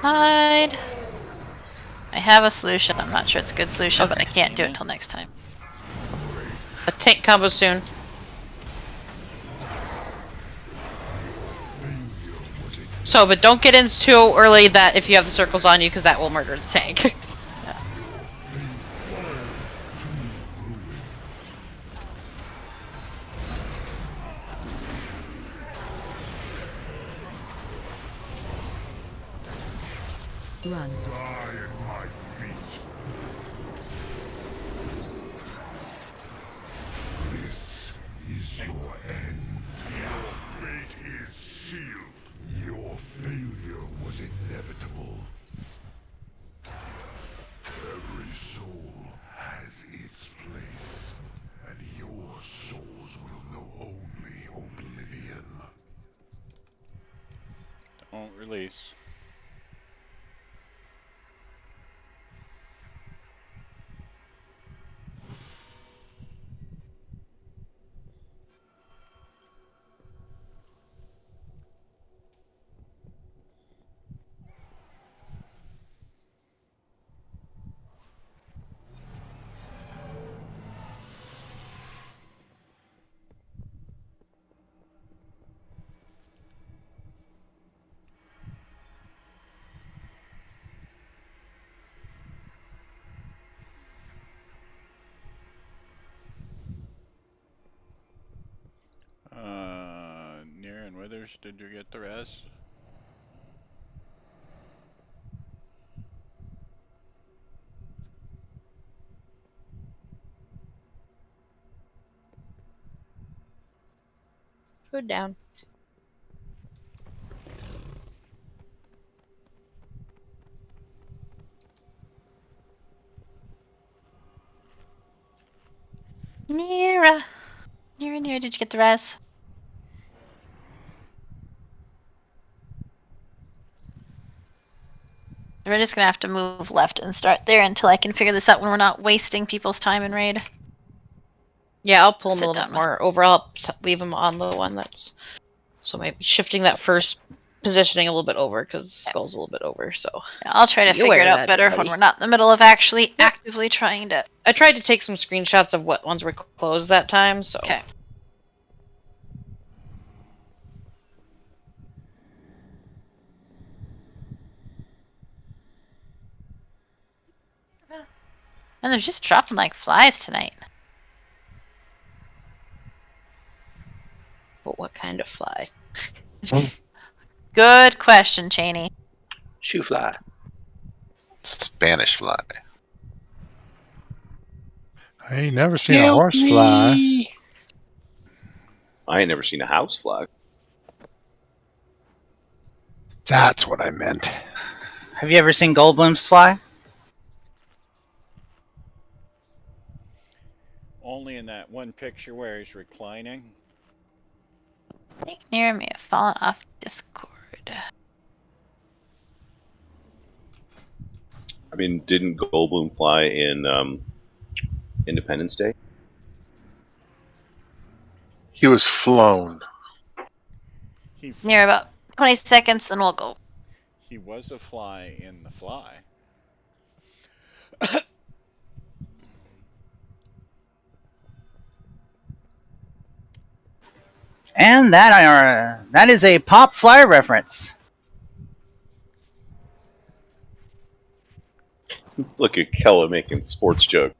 Hide. I have a solution. I'm not sure it's a good solution, but I can't do it till next time. A tank combo soon. So, but don't get in too early that if you have the circles on you, because that will murder the tank. Run. Die at my feet. This is your end. Your fate is sealed. Your failure was inevitable. Every soul has its place, and your souls will know only oblivion. Don't release. Withers, did you get the res? Food down. Nira. Nira, did you get the res? We're just gonna have to move left and start there until I can figure this out when we're not wasting people's time in raid. Yeah, I'll pull him Sit a little down bit more over. I'll leave him on the one that's... So maybe shifting that first positioning a little bit over, because Skull's a little bit over, so... I'll try to Be aware figure it of out that, better everybody. when we're not in the middle of actually actively trying to... I tried to take some screenshots of what ones were closed that time, so... Okay. And they're just dropping like flies tonight. But what kind of fly? Good question, Cheney. Shoe fly. Spanish fly. I ain't never seen a horse fly. I ain't never seen a house fly. That's what I meant. Have you ever seen Goldblum's fly? Only in that one picture where he's reclining. I think near me have fallen off Discord. I mean, didn't Goldblum fly in Independence Day? He was flown. Near about 20 seconds, then we'll go. He was a fly in The Fly. And that is a Pop Fly reference. Look at Kella making sports jokes.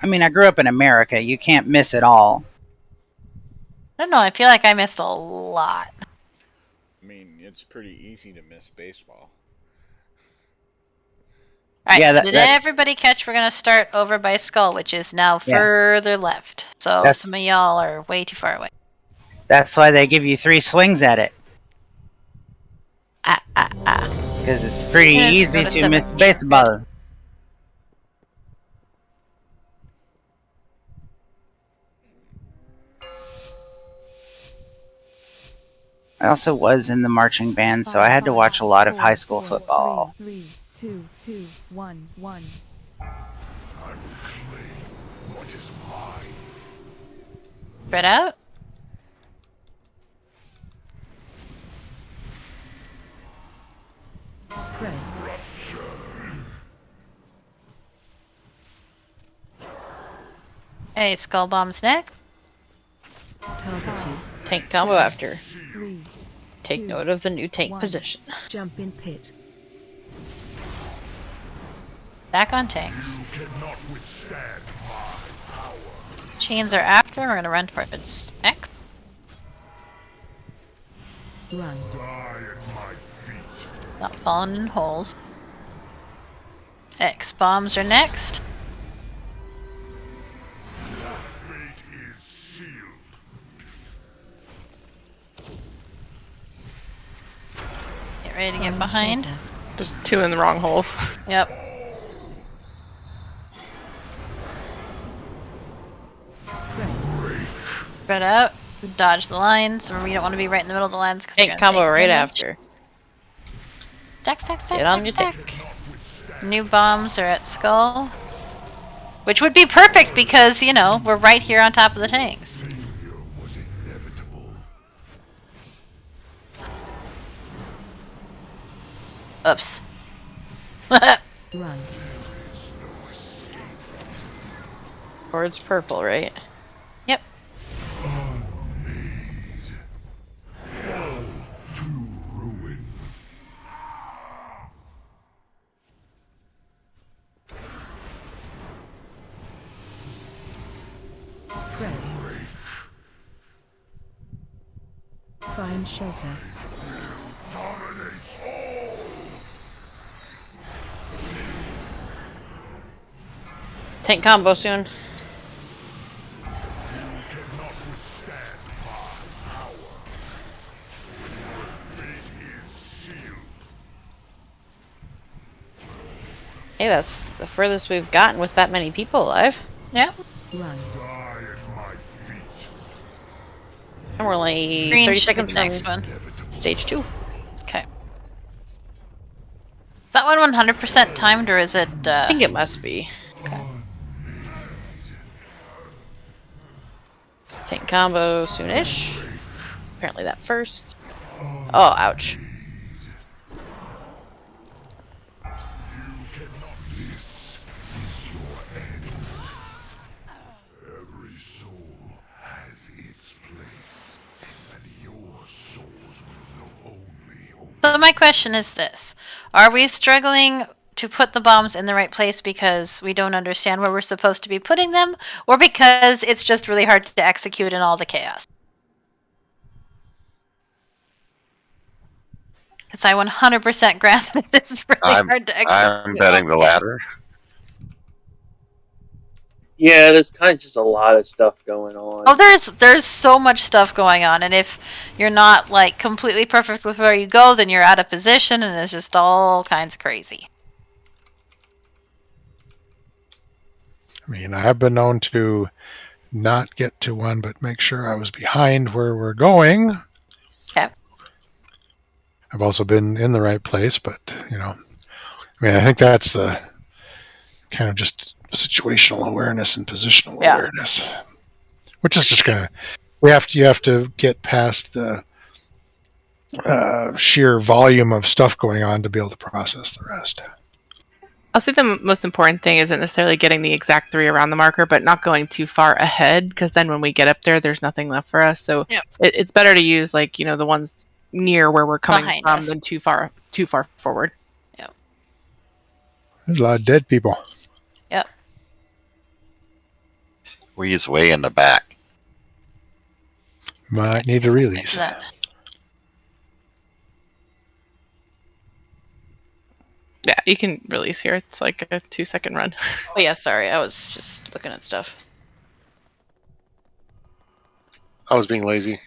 I mean, I grew up in America. You can't miss it all. I don't know, I feel like I missed a lot. I mean, it's pretty easy to miss baseball. Alright, Yeah, so did everybody catch we're going to start over by Skull, which is now further left. So some of y'all are way too far away. That's why they give you 3 swings at it. Because it's pretty easy to miss baseball. I also was in the marching band, so I had to watch a lot of high school football. 3, 2, 2, 1, 1. Spread out. Spread. Hey, Skull Bomb's next. Target you. Tank combo after. 3. Take note of the new tank 1. position. Jump in pit. Back on tanks. Chains are after. We're going to run towards X. Run. Not falling in holes. X bombs are next. Get ready to get behind. There's 2 in the wrong holes. Yep. Spread out. Dodge the lines. Remember, you don't want to be right in the middle of the lines because Tank combo right after. Deck. Get on your tank. New bombs are at Skull. Which would be perfect because, you know, we're right here on top of the tanks. Oops. Run. Or it's purple, right? Yep. Spread. Find shelter. Tank combo soon. Hey, that's the furthest we've gotten with that many people alive. Yeah. Run. And we're only Green 30 should be seconds the from next one. stage 2. Okay. Is that one 100% timed or is it? I think it must be. Okay. Tank combo soonish. Apparently that first. Oh, ouch. Every soul has its place, and your souls will know only. So my question is this: are we struggling to put the bombs in the right place because we don't understand where we're supposed to be putting them, or because it's just really hard to execute in all the chaos? Because I 100% grasp that it's really hard to execute. I'm betting the latter. Yeah, there's kind of just a lot of stuff going on. Oh, there's so much stuff going on, and if you're not like completely perfect with where you go, then you're out of position, and it's just all kinds of crazy. I mean, I've been known to not get to one, but make sure I was behind where we're going. Okay. I've also been in the right place, but I mean, I think that's the kind of just situational awareness and positional awareness, which is just gonna. You have to get past the sheer volume of stuff going on to be able to process the rest. I'll say the most important thing isn't necessarily getting the exact 3 around the marker, but not going too far ahead, because then when we get up there, there's nothing left for us. So it's better to use the ones near where we're coming Behind from us. than too far forward. Yep. There's a lot of dead people. Yep. We's way in the back. Might need a release. Yeah, you can release here. It's like a 2-second run. Oh yeah, sorry, I was just looking at stuff. I was being lazy.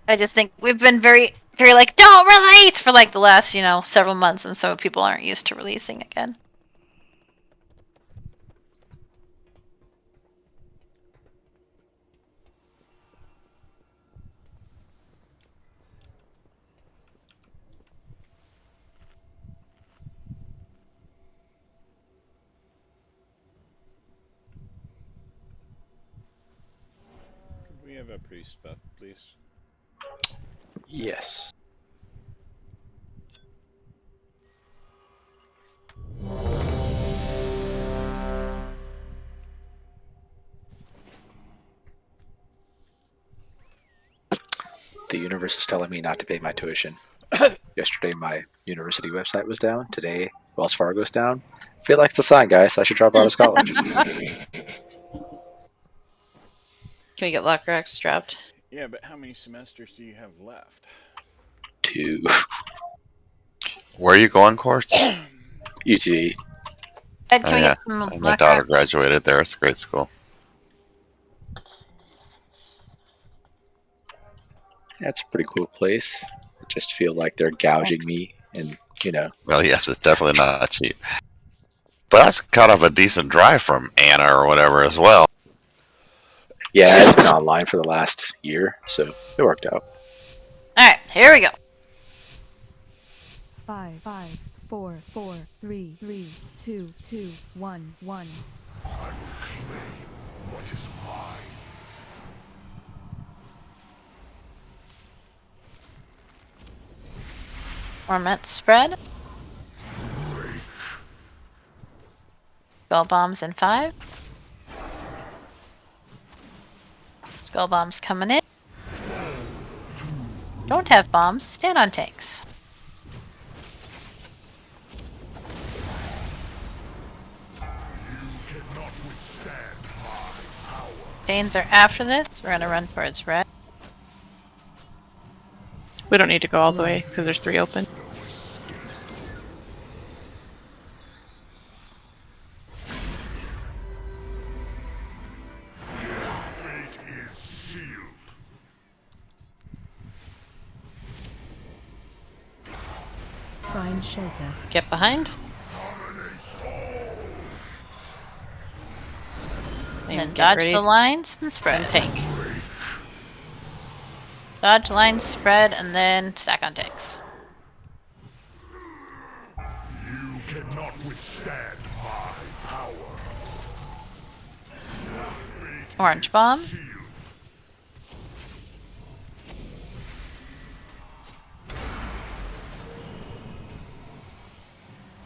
I just think we've been very, very like, don't release for like the last, several months, and so people aren't used to releasing again. Could we have a priest buff, please? Yes. The universe is telling me not to pay my tuition. Yesterday, my university website was down. Today, Wells Fargo's down. Feel like it's a sign, guys. I should drop out of college. Can we get Lockrax dropped? Yeah, but how many semesters do you have left? 2. Where are you going, Quartz? UTE. Ed, can we get some My daughter graduated there. It's a great school. That's a pretty cool place. I just feel like they're gouging me, and Well, yes, it's definitely not cheap. But that's kind of a decent drive from Anna or whatever as well. Yeah, it's been online for the last year, so it worked out. Alright, here we go. 5, 5, 4, 4, 3, 3, 2, 2, 1, 1. What is mine? Ormet spread. Skull bombs in 5. Skull bombs coming in. don't have bombs stand on tanks. Chains are after this. We're gonna run towards red. We don't need to go all the way because there's 3 open. Find shelter. Get behind. And then get dodge ready the lines and spread. and tank. Dodge lines, spread, and then stack on tanks. You cannot withstand my power. Orange bomb.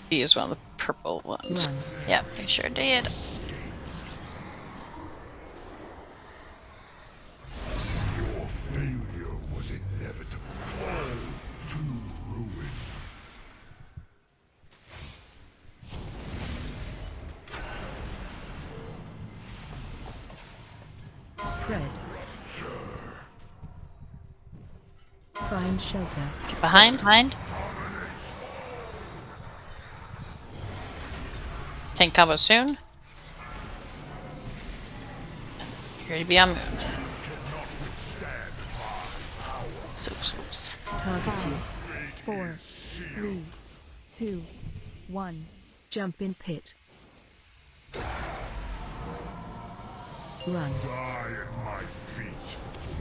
He is one of the purple ones. Yep, we sure did. Your failure was inevitable. To ruin. Spread. Find shelter. Get behind. Behind. Tank combo soon. Here to be on moon. Oops, oops. Target you. 4, 3, 2, 1. Jump in pit. Run. Die at my feet.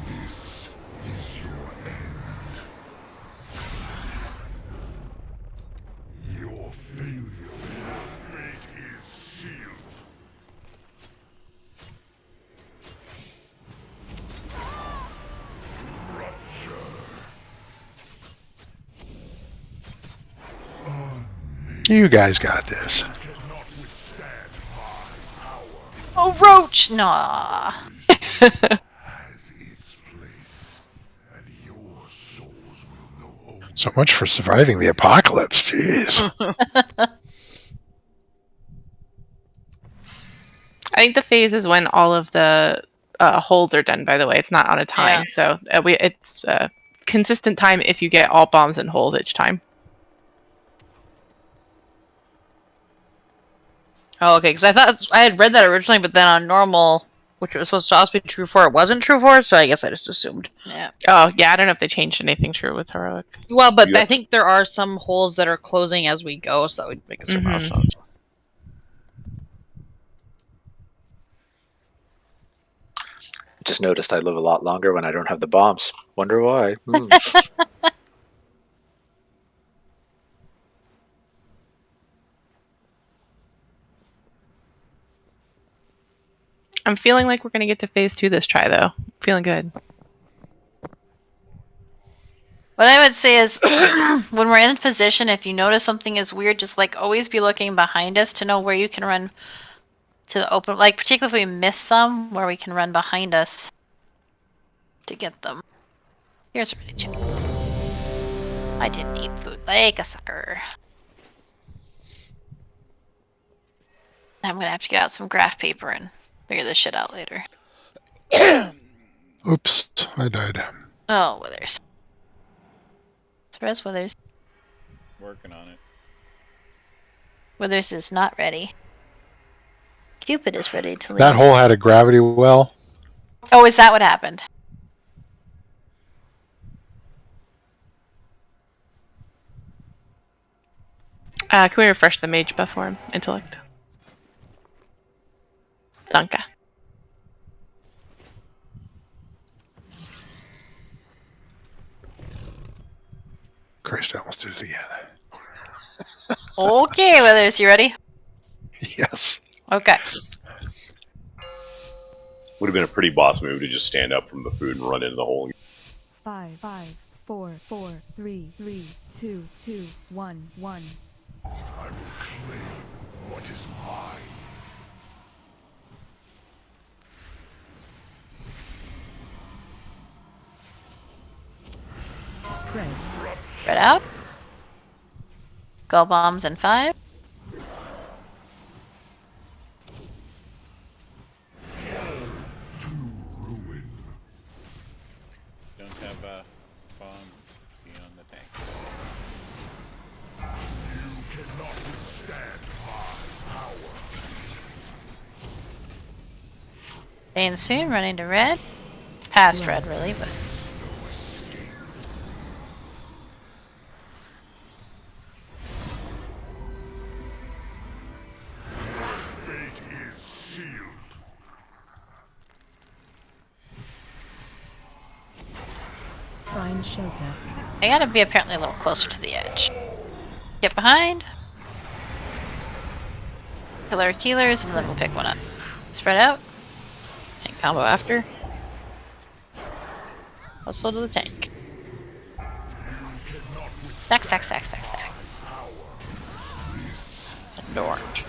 This is your end. Your failure. Fate is sealed. You guys got this. Oh, roach! Nah. So much for surviving the apocalypse. Jeez. I think the phase is when all of the holes are done. By the way, it's not on a time, so it's consistent time if you get all bombs and holes each time. Oh, okay. Because I thought I had read that originally, but then on normal, which it was supposed to also be true for, it wasn't true for. So I guess I just assumed. Yeah. Oh, yeah. I don't know if they changed anything true with heroic. Well, but I think there are some holes that are closing as we go, so that would make it some milestones. Just noticed I live a lot longer when I don't have the bombs. Wonder why. I'm feeling like we're going to get to phase 2 this try, though. Feeling good. What I would say is, when we're in position, if you notice something is weird, just like always be looking behind us to know where you can run to the open. Like, particularly if we miss some, where we can run behind us to get them. Here's a ready chicken. I didn't eat food like a sucker. I'm gonna have to get out some graph paper and figure this shit out later. Oops, I died. Oh, Withers. Where's Withers? Working on it. Withers is not ready. Cupid is ready to leave. That hole had a gravity well. Oh, is that what happened? Can we refresh the mage buff for him? Intellect. Danke. Christ, I almost did it again. Okay, Withers, you ready? Yes. Okay. Would have been a pretty boss move to just stand up from the food and run into the hole. 5, 4, 3, 2, 1, 1. I will claim what is mine. Spread. Spread out. Skull bombs in 5. Don't have a bomb beyond the tank. You cannot withstand my power. Jane soon running to red. Past red, really, but. Fate is sealed. Find shelter. I gotta be apparently a little closer to the edge. Get behind. Kill our healers, and then we'll pick one up. Spread out. Tank combo after. Hustle to the tank. Stack. And orange.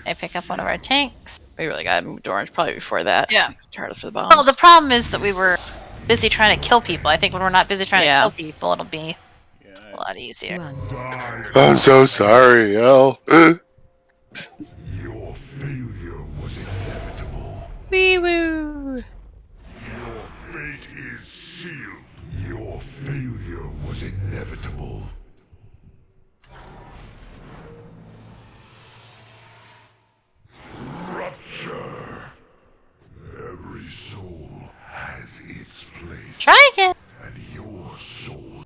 I pick up one of our tanks. We really gotta move to orange probably before that. Yeah. It's harder for the bombs. Well, the problem is that we were busy trying to kill people. I think when we're not busy trying to kill people, it'll be a lot easier. I'm so sorry, El. Your failure was inevitable. Wee woo! Your fate is sealed. Your failure was inevitable. Rupture. Every soul has its place. Try again. And your soul.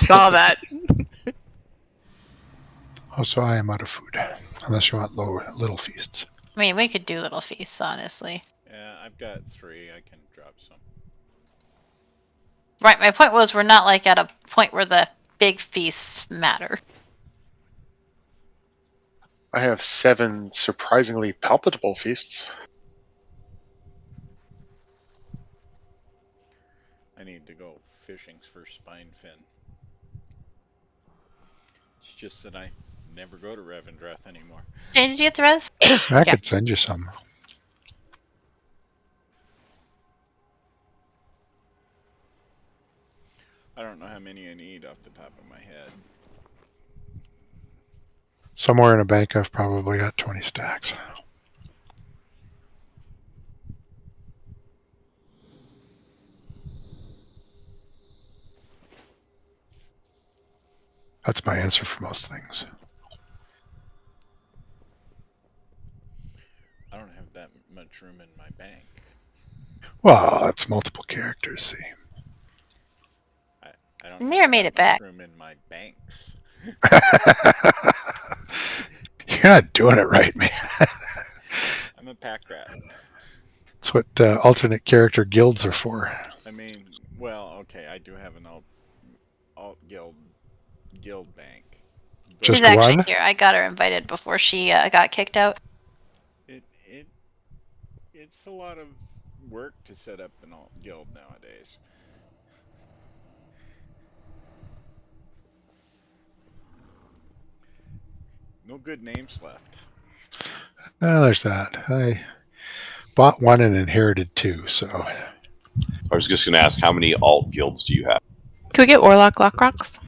Saw that. Also, I am out of food. Unless you want little feasts. I mean, we could do little feasts, honestly. Yeah, I've got 3. I can drop some. Right, my point was we're not like at a point where the big feasts matter. I have 7 surprisingly palpable feasts. I need to go fishing for spine fin. It's just that I never go to Revendreth anymore. Hey, did you get the res? I could send you some. I don't know how many I need off the top of my head. Somewhere in a bank, I've probably got 20 stacks. That's my answer for most things. I don't have that much room in my bank. Well, it's multiple characters, see. I don't Mira made it back. room in my banks. You're not doing it right, man. I'm a pack rat. That's what alternate character guilds are for. I mean, well, okay, I do have an alt guild bank. Just She's actually one? here. I got her invited before she got kicked out. It's a lot of work to set up an alt guild nowadays. No good names left. Oh, there's that. I bought one and inherited 2, so. I was just going to ask, how many alt guilds do you have? Can we get Warlock Lockrocks?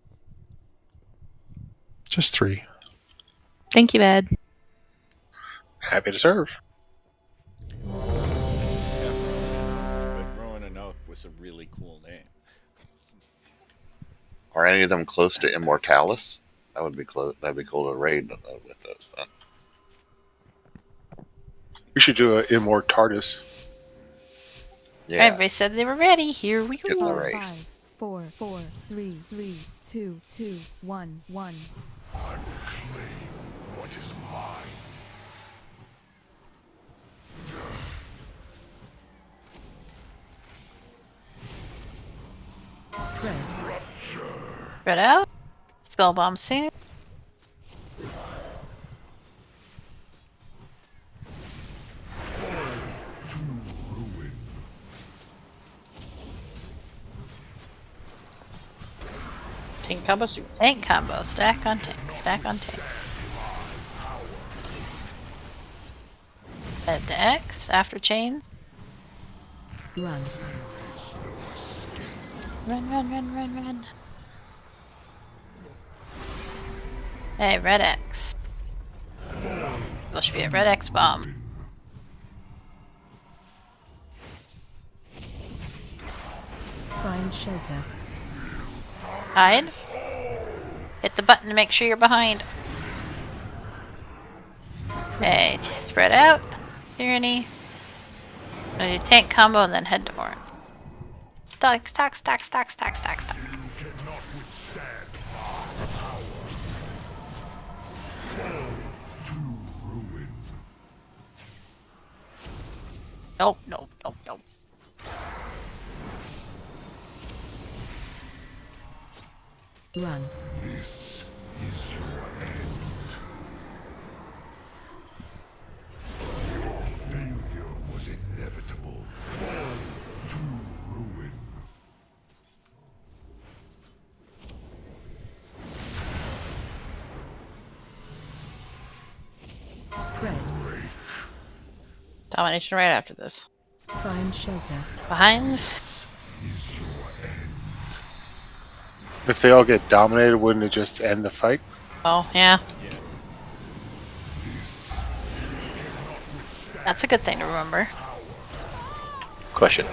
Just 3. Thank you, Ed. Happy to serve. But Rowan and Oak was a really cool name. Are any of them close to Immortalis? That would be close. That'd be cool to raid with those then. We should do an Immortalis. Yeah. Everybody said they were ready. Here we Get the go. race. 5, 4, 4, 3, 3, 2, 2, 1, 1. Unclaim what is mine. Spread. Rupture. Spread out. Skull bomb soon. Tank combo soon. Tank combo. Stack on tank. Stack on tank. Head to X after chains. Run. Run, run, run, run, run. Hey, red X. There should be a red X bomb. Find shelter. Hide. Hit the button to make sure you're behind. Okay, spread out. Tyranny. Gonna do tank combo and then head to orange. Stack, stack, stack, stack, stack, stack, stack. Nope, nope, nope, nope. Run. This is your end. Your failure was inevitable. Fall to ruin. Spread. Domination right after this. Find shelter. Behind. If they all get dominated, wouldn't it just end the fight? Oh, yeah. That's a good thing to remember. Question.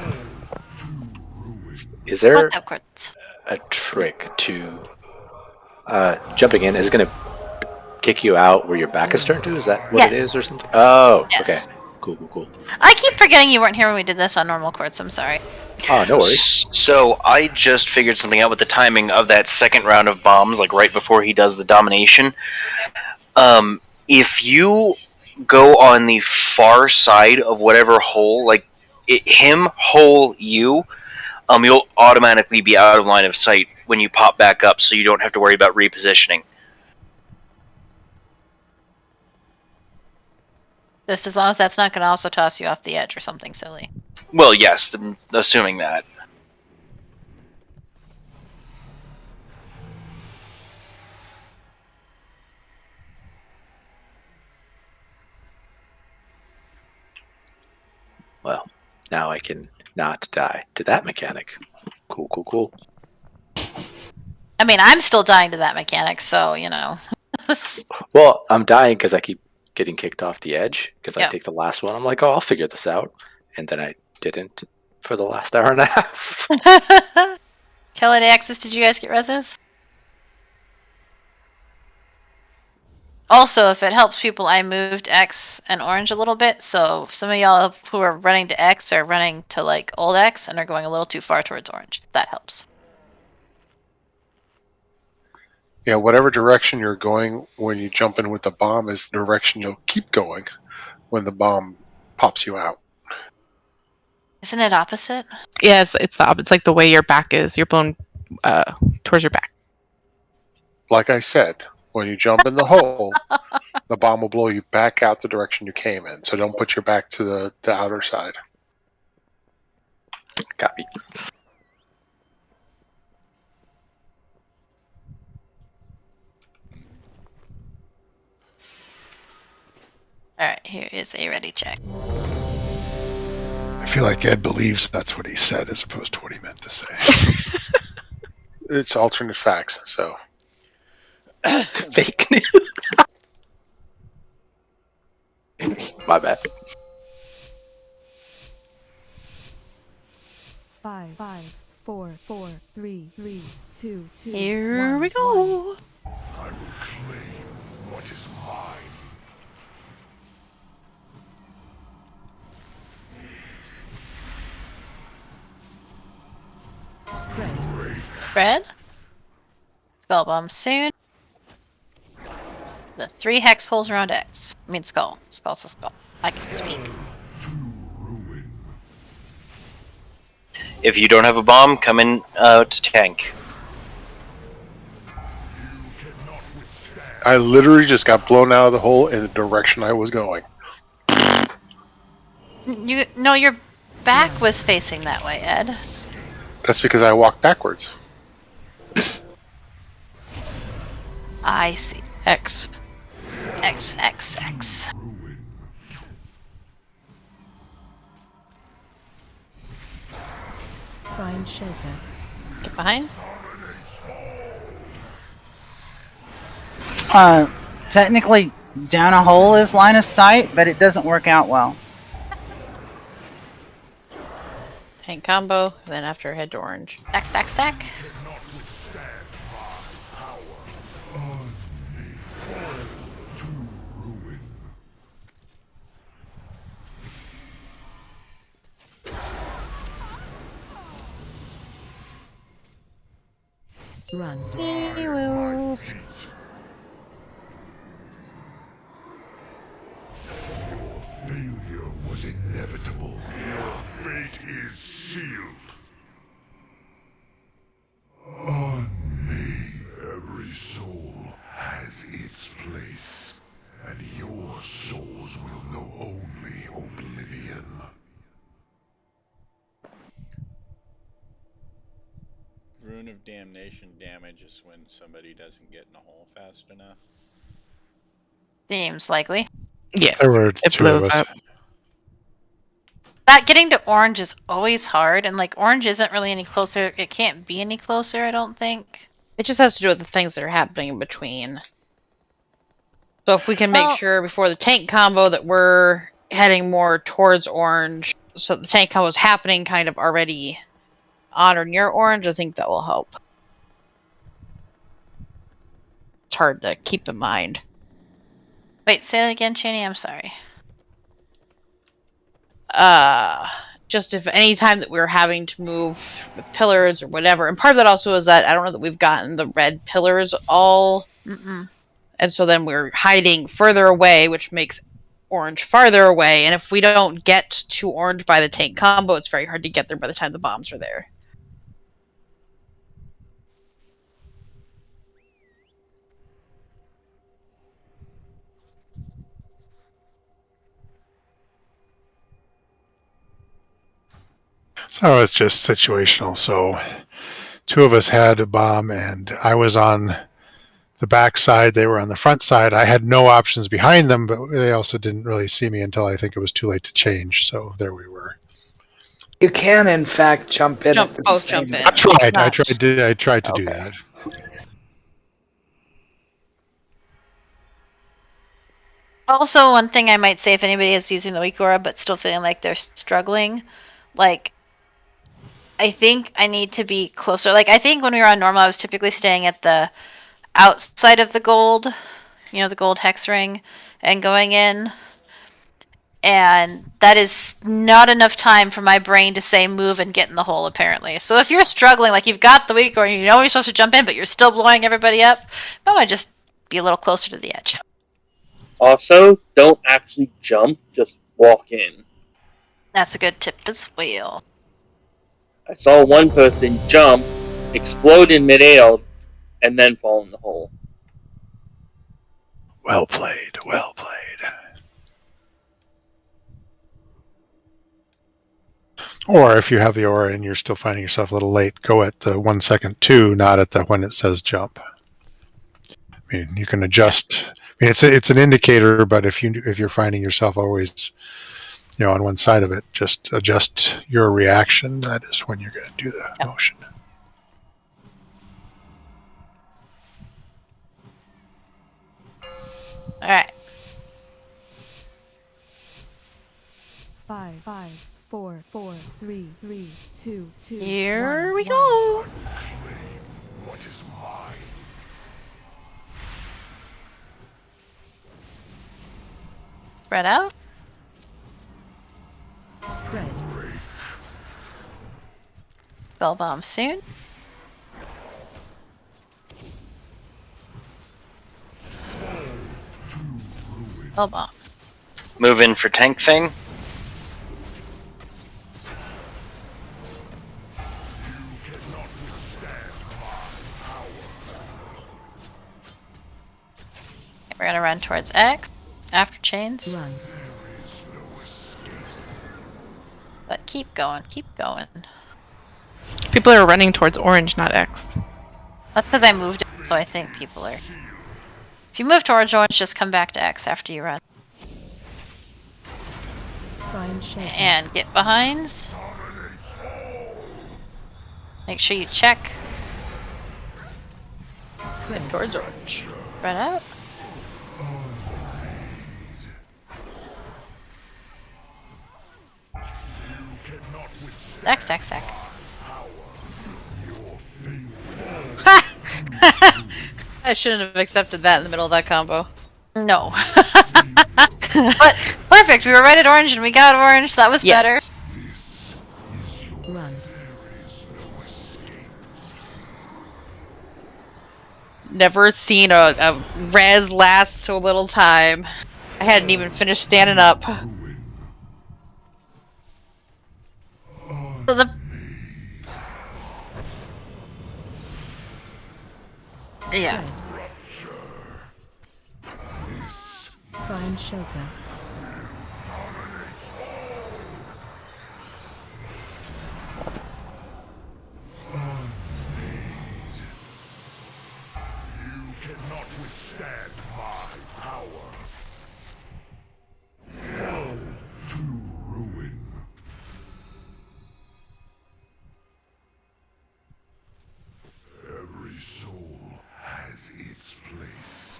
Is there What upwards? a trick to jumping in? Is it going to kick you out where your back is turned to? Is that what it is or something? Oh, Yes. okay. Cool, cool, cool. I keep forgetting you weren't here when we did this on normal courts. I'm sorry. Oh, no worries. So I just figured something out with the timing of that second round of bombs, like right before he does the domination. If you go on the far side of whatever hole, like him, hole, you, you'll automatically be out of line of sight when you pop back up, so you don't have to worry about repositioning. Just as long as that's not going to also toss you off the edge or something silly. Well, yes, assuming that. Well, now I can not die to that mechanic. Cool, cool, cool. I mean, I'm still dying to that mechanic, so, you know. Well, I'm dying because I keep getting kicked off the edge because I Yep. take the last one. I'm like, oh, I'll figure this out. And then I didn't for the last hour and a half. Kelly Axis, did you guys get reses? Also, if it helps people, I moved X and orange a little bit, so some of y'all who are running to X are running to, like, old X and are going a little too far towards orange. That helps. Yeah, whatever direction you're going when you jump in with the bomb is the direction you'll keep going when the bomb pops you out. Isn't it opposite? Yeah, it's the opposite. It's like the way your back is. You're blown towards your back. Like I said, when you jump in the hole, the bomb will blow you back out the direction you came in. So don't put your back to the outer side. Copy. Alright, here is a ready check. I feel like Ed believes that's what he said as opposed to what he meant to say. It's alternate facts, so. Fake news. My bad. 5, 4, 3, 2, 2. Here we go. I will claim what is mine. Spread. Skull bomb soon. The 3 hex holes around X. I mean skull. Skull's a skull. I can speak. If you don't have a bomb, come in to tank. I literally just got blown out of the hole in the direction I was going. No, your back was facing that way, Ed. That's because I walked backwards. I see. X. X, X, X. Find shelter. Get behind. Technically, down a hole is line of sight, but it doesn't work out well. Tank combo, then after head to orange. Stack, stack, stack. Run. Failure was inevitable. Your fate is sealed. On me, every soul has its place, and your souls will know only oblivion. Rune of Damnation damage is when somebody doesn't get in a hole fast enough. Seems likely. Yes. There were It two of blows us. up. That getting to orange is always hard, and like orange isn't really any closer. It can't be any closer, I don't think. It just has to do with the things that are happening in between. So if we can make sure before the tank combo that we're heading more towards orange, so the tank combo is happening kind of already on or near orange, I think that will help. It's hard to keep in mind. Wait, say that again, Cheney. I'm sorry. Just if any time that we're having to move with pillars or whatever, and part of that also is that I don't know that we've gotten the red pillars all, and so then we're hiding further away, which makes orange farther away, and if we don't get to orange by the tank combo, it's very hard to get there by the time the bombs are there. So it's just situational. So two of us had a bomb, and I was on the back side. They were on the front side. I had no options behind them, but they also didn't really see me until I think it was too late to change. So there we were. You can, in fact, jump in at the same time. I tried to do that. Also, one thing I might say if anybody is using the weak aura but still feeling like they're struggling, like, I think I need to be closer. Like, I think when we were on normal, I was typically staying at the outside of the gold, the gold hex ring, and going in. And that is not enough time for my brain to say move and get in the hole, apparently. So if you're struggling, like you've got the weak aura, you know you're supposed to jump in, but you're still blowing everybody up, I want to just be a little closer to the edge. Also, don't actually jump, just walk in. That's a good tip as well. I saw one person jump, explode in midair, and then fall in the hole. Well played, well played. Or if you have the aura and you're still finding yourself a little late, go at the 1 second 2, not at the when it says jump. I mean, you can adjust. I mean, it's an indicator, but if you're finding yourself always, on one side of it, just adjust your reaction. That is when you're going to do the motion. All right. 5, 4, 3, 2, 2. Here we go. What is mine? Spread out. Spread. Spell bomb soon. Spell bomb. Move in for tank thing. We're gonna run towards X after chains. Run. But keep going, keep going. People are running towards orange, not X. That's because I moved it, so I think people are. If you move towards orange, just come back to X after you run. Find shelter. And get behinds. Make sure you check. Head towards orange. Spread out. X, X, X. I shouldn't have accepted that in the middle of that combo. No. But perfect. We were right at orange and we got orange. So that was better. Run. Never seen a res last so little time. I hadn't even finished standing up. So the yeah. Find shelter. Cannot withstand my power. Hell to ruin. Every soul has its place,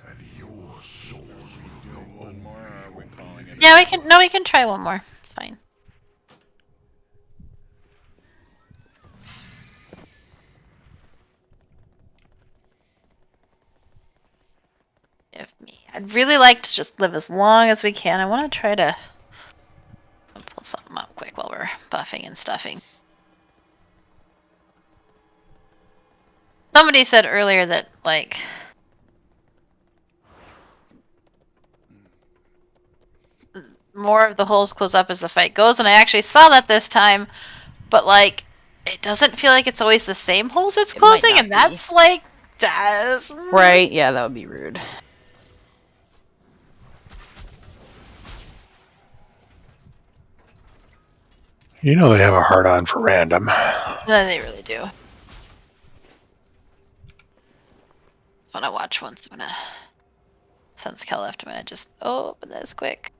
and your souls will know One more, or are we calling it? Yeah, we can. No, we can try one more. It's fine. Give me. I'd really like to just live as long as we can. I want to try to pull something up quick while we're buffing and stuffing. Somebody said earlier that, like, more of the holes close up as the fight goes, and I actually saw that this time, but, like, it doesn't feel like it's always the same holes it's closing, and that's, like, that's... Right, yeah, that would be rude. You know they have a hard on for random. No, they really do. Just want to watch once when since Kel left, I'm gonna just open this quick.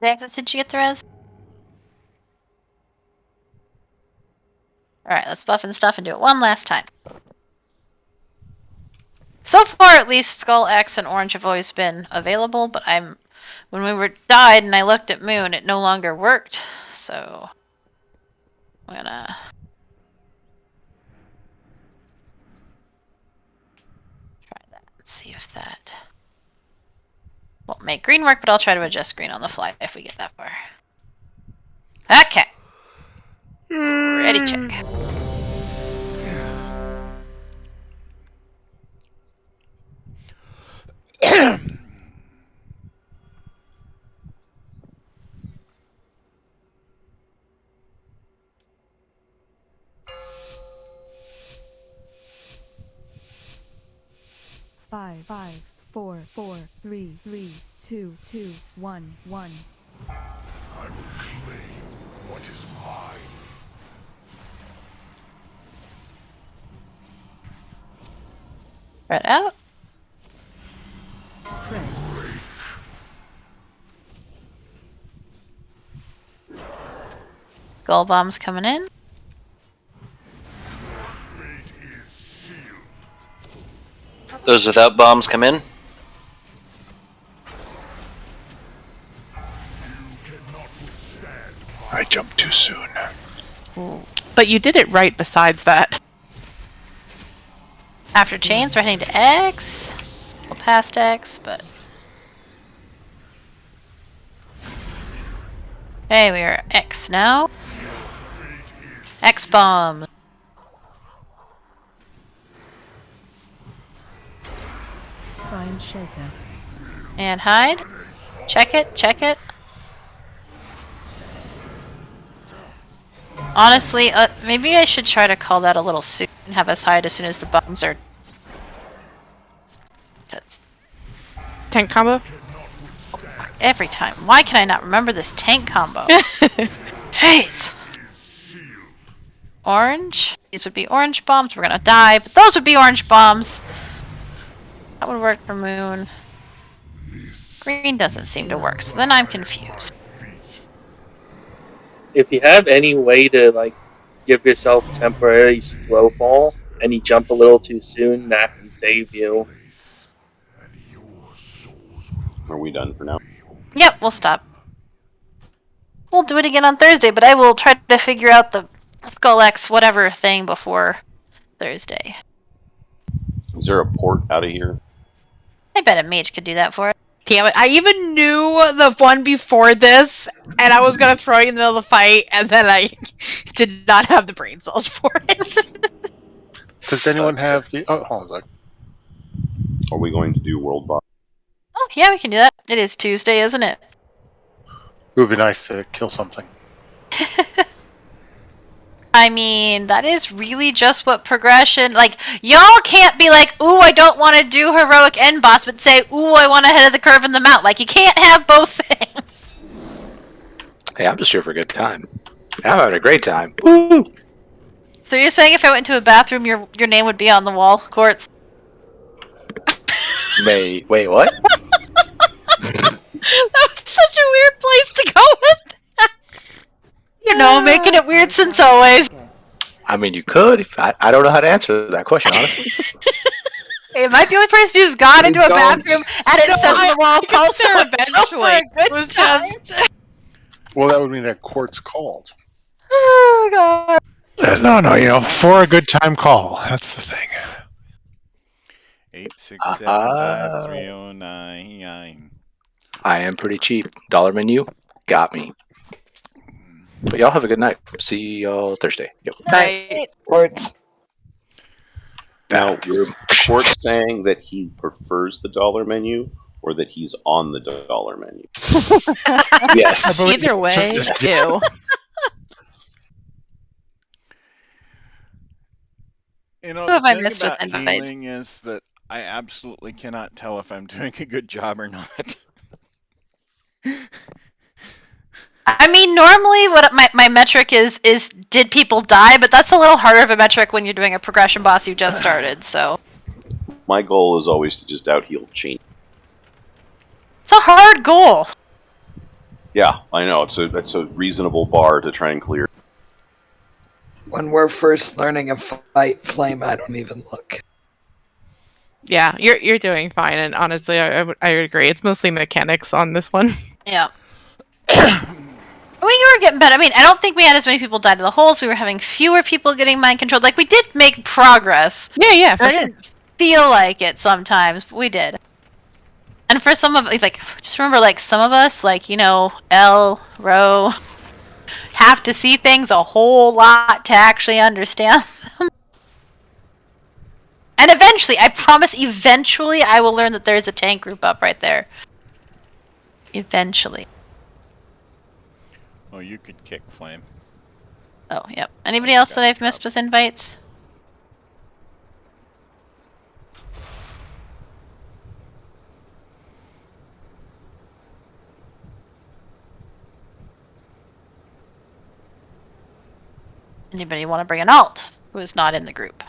Did you get the res? Alright, let's buff and stuff and do it one last time. So far, at least, Skull X and Orange have always been available, but when we died and I looked at Moon, it no longer worked, so I'm gonna try that and see if that won't make green work, but I'll try to adjust green on the fly if we get that far. Okay. Ready, check. Five, 4, 4, 3, 3, 2, 2, 1, 1. I will claim what is mine. Spread out. Spread. Skull bombs coming in. Those without bombs come in. I jumped too soon. But you did it right besides that. After chains, we're heading to X. Well, past X, but... Okay, we are X now. X-bomb. Find shelter. And hide. Check it, check it. Honestly, maybe I should try to call that a little soon and have us hide as soon as the bombs are... Tank combo? Every time. Why can I not remember this tank combo? Jeez. Orange. These would be orange bombs. We're gonna die, but those would be orange bombs. That would work for Moon. Green doesn't seem to work, so then I'm confused. If you have any way to like give yourself temporary slow fall and you jump a little too soon, that can save you. Are we done for now? Yep, we'll stop. We'll do it again on Thursday, but I will try to figure out the Skull X whatever thing before Thursday. Is there a port out of here? I bet a mage could do that for it. Damn it, I even knew the one before this, and I was gonna throw you in the middle of the fight, and then I did not have the brain cells for it. Does anyone have the... Oh, hold on a sec. Are we going to do World Boss? Oh, yeah, we can do that. It is Tuesday, isn't it? It would be nice to kill something. I mean, that is really just what progression... Like, y'all can't be like, ooh, I don't want to do heroic end boss, but say, ooh, I want ahead of the curve in the mount. Like, you can't have both things. Hey, I'm just here for a good time. I'm having a great time. Woo! So you're saying if I went into a bathroom, your name would be on the wall, Quartz? Wait, what? That was such a weird place to go with that. You know, making it weird since always. I mean, you could. I don't know how to answer that question, honestly. Am I the only person who's gone into a bathroom and it says on the wall, call so eventually for a good time? Well, that would mean that Quartz called. Oh, God. No, for a good time call. That's the thing. 8675309. I am pretty cheap. $1 menu got me. But y'all have a good night. See y'all Thursday. Yep. Night. Quartz. Now, Quartz saying that he prefers the dollar menu or that he's on the dollar menu. Yes. Either way, ew. You know, Who have the I thing missed with about invites? healing is that I absolutely cannot tell if I'm doing a good job or not. I mean, normally what my metric is did people die, but that's a little harder of a metric when you're doing a progression boss you just started, so. My goal is always to just out-heal chain. It's a hard goal. Yeah, I know. It's a reasonable bar to try and clear. When we're first learning a fight flame, I don't even look. Yeah, you're doing fine, and honestly, I agree. It's mostly mechanics on this one. Yeah. You were getting better. I mean, I don't think we had as many people die to the holes. We were having fewer people getting mind controlled. Like, we did make progress. Yeah, for I sure. didn't feel like it sometimes, but we did. And for some of, like, just remember, like, some of us, like, L, Ro, have to see things a whole lot to actually understand them. And eventually, I promise, eventually, I will learn that there's a tank group up right there. Eventually. Oh, you could kick flame. Oh, yep. Anybody else that I've missed with invites? Anybody want to bring an alt who is not in the group?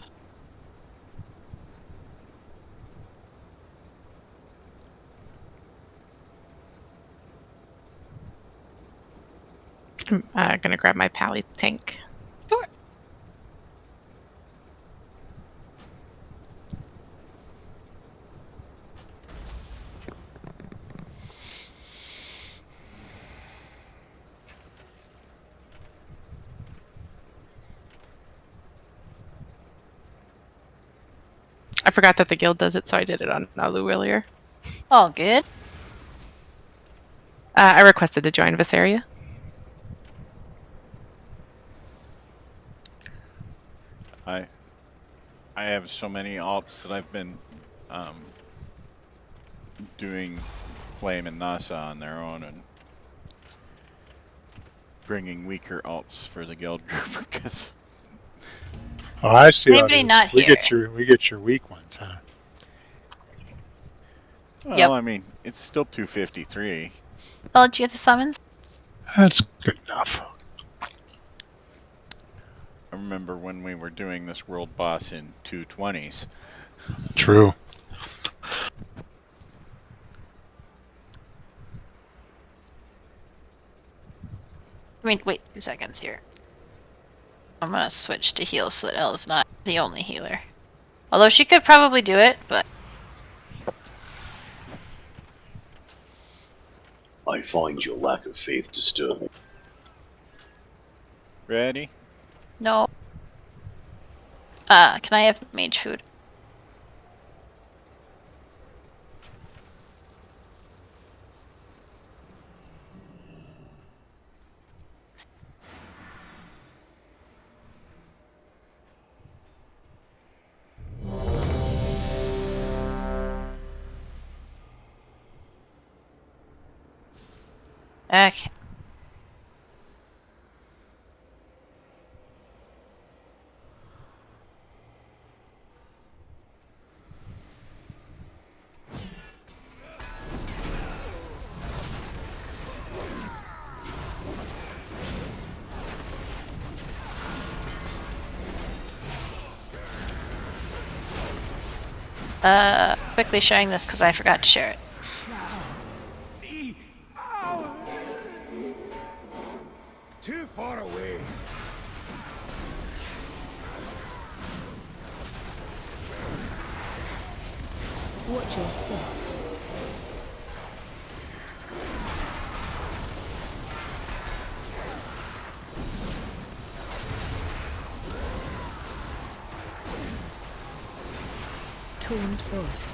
I'm gonna grab my pally tank. Sure. I forgot that the guild does it, so I did it on Nalu earlier. All good. I requested to join Visaria. I have so many alts that I've been doing Flame and Nasa on their own and bringing weaker alts for the guild group because. Oh, I see how it Anybody is. not we here? get your weak ones, huh? Well, Yep. I mean, it's still 253. Oh, did you get the summons? That's good enough. I remember when we were doing this world boss in 220s. True. I mean, wait 2 seconds here. I'm gonna switch to heal so that Elle's not the only healer. Although she could probably do it, but I find your lack of faith disturbing. Ready? no. Can I have mage food? Okay. Quickly sharing this because I forgot to share it. Too far away. Watch your step. Taunt boss.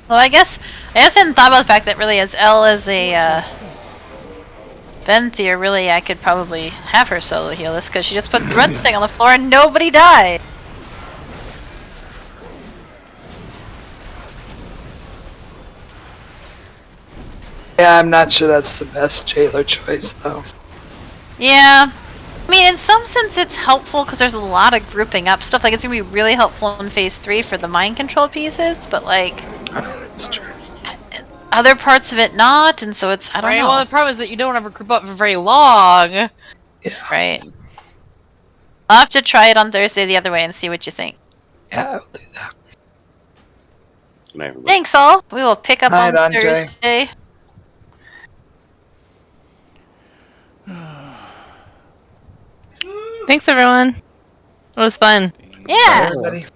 Well, I guess I hadn't thought about the fact that really, as Elle is a Venthyr, really I could probably have her solo heal this because she just puts the red thing on the floor and nobody died. Yeah, I'm not sure that's the best jailer choice, though. Yeah. I mean, in some sense it's helpful because there's a lot of grouping up stuff. Like, it's going to be really helpful in Phase 3 for the mind control pieces, but, like, that's true. Other parts of it not, and so it's, I don't know. Well, the problem is that you don't ever group up for very long. Yeah. Right. I'll have to try it on Thursday the other way and see what you think. Yeah, I'll do that. Thanks, all. We will pick up Night, on Andre. Thursday. Thanks, everyone. It was fun. Yeah. Everybody.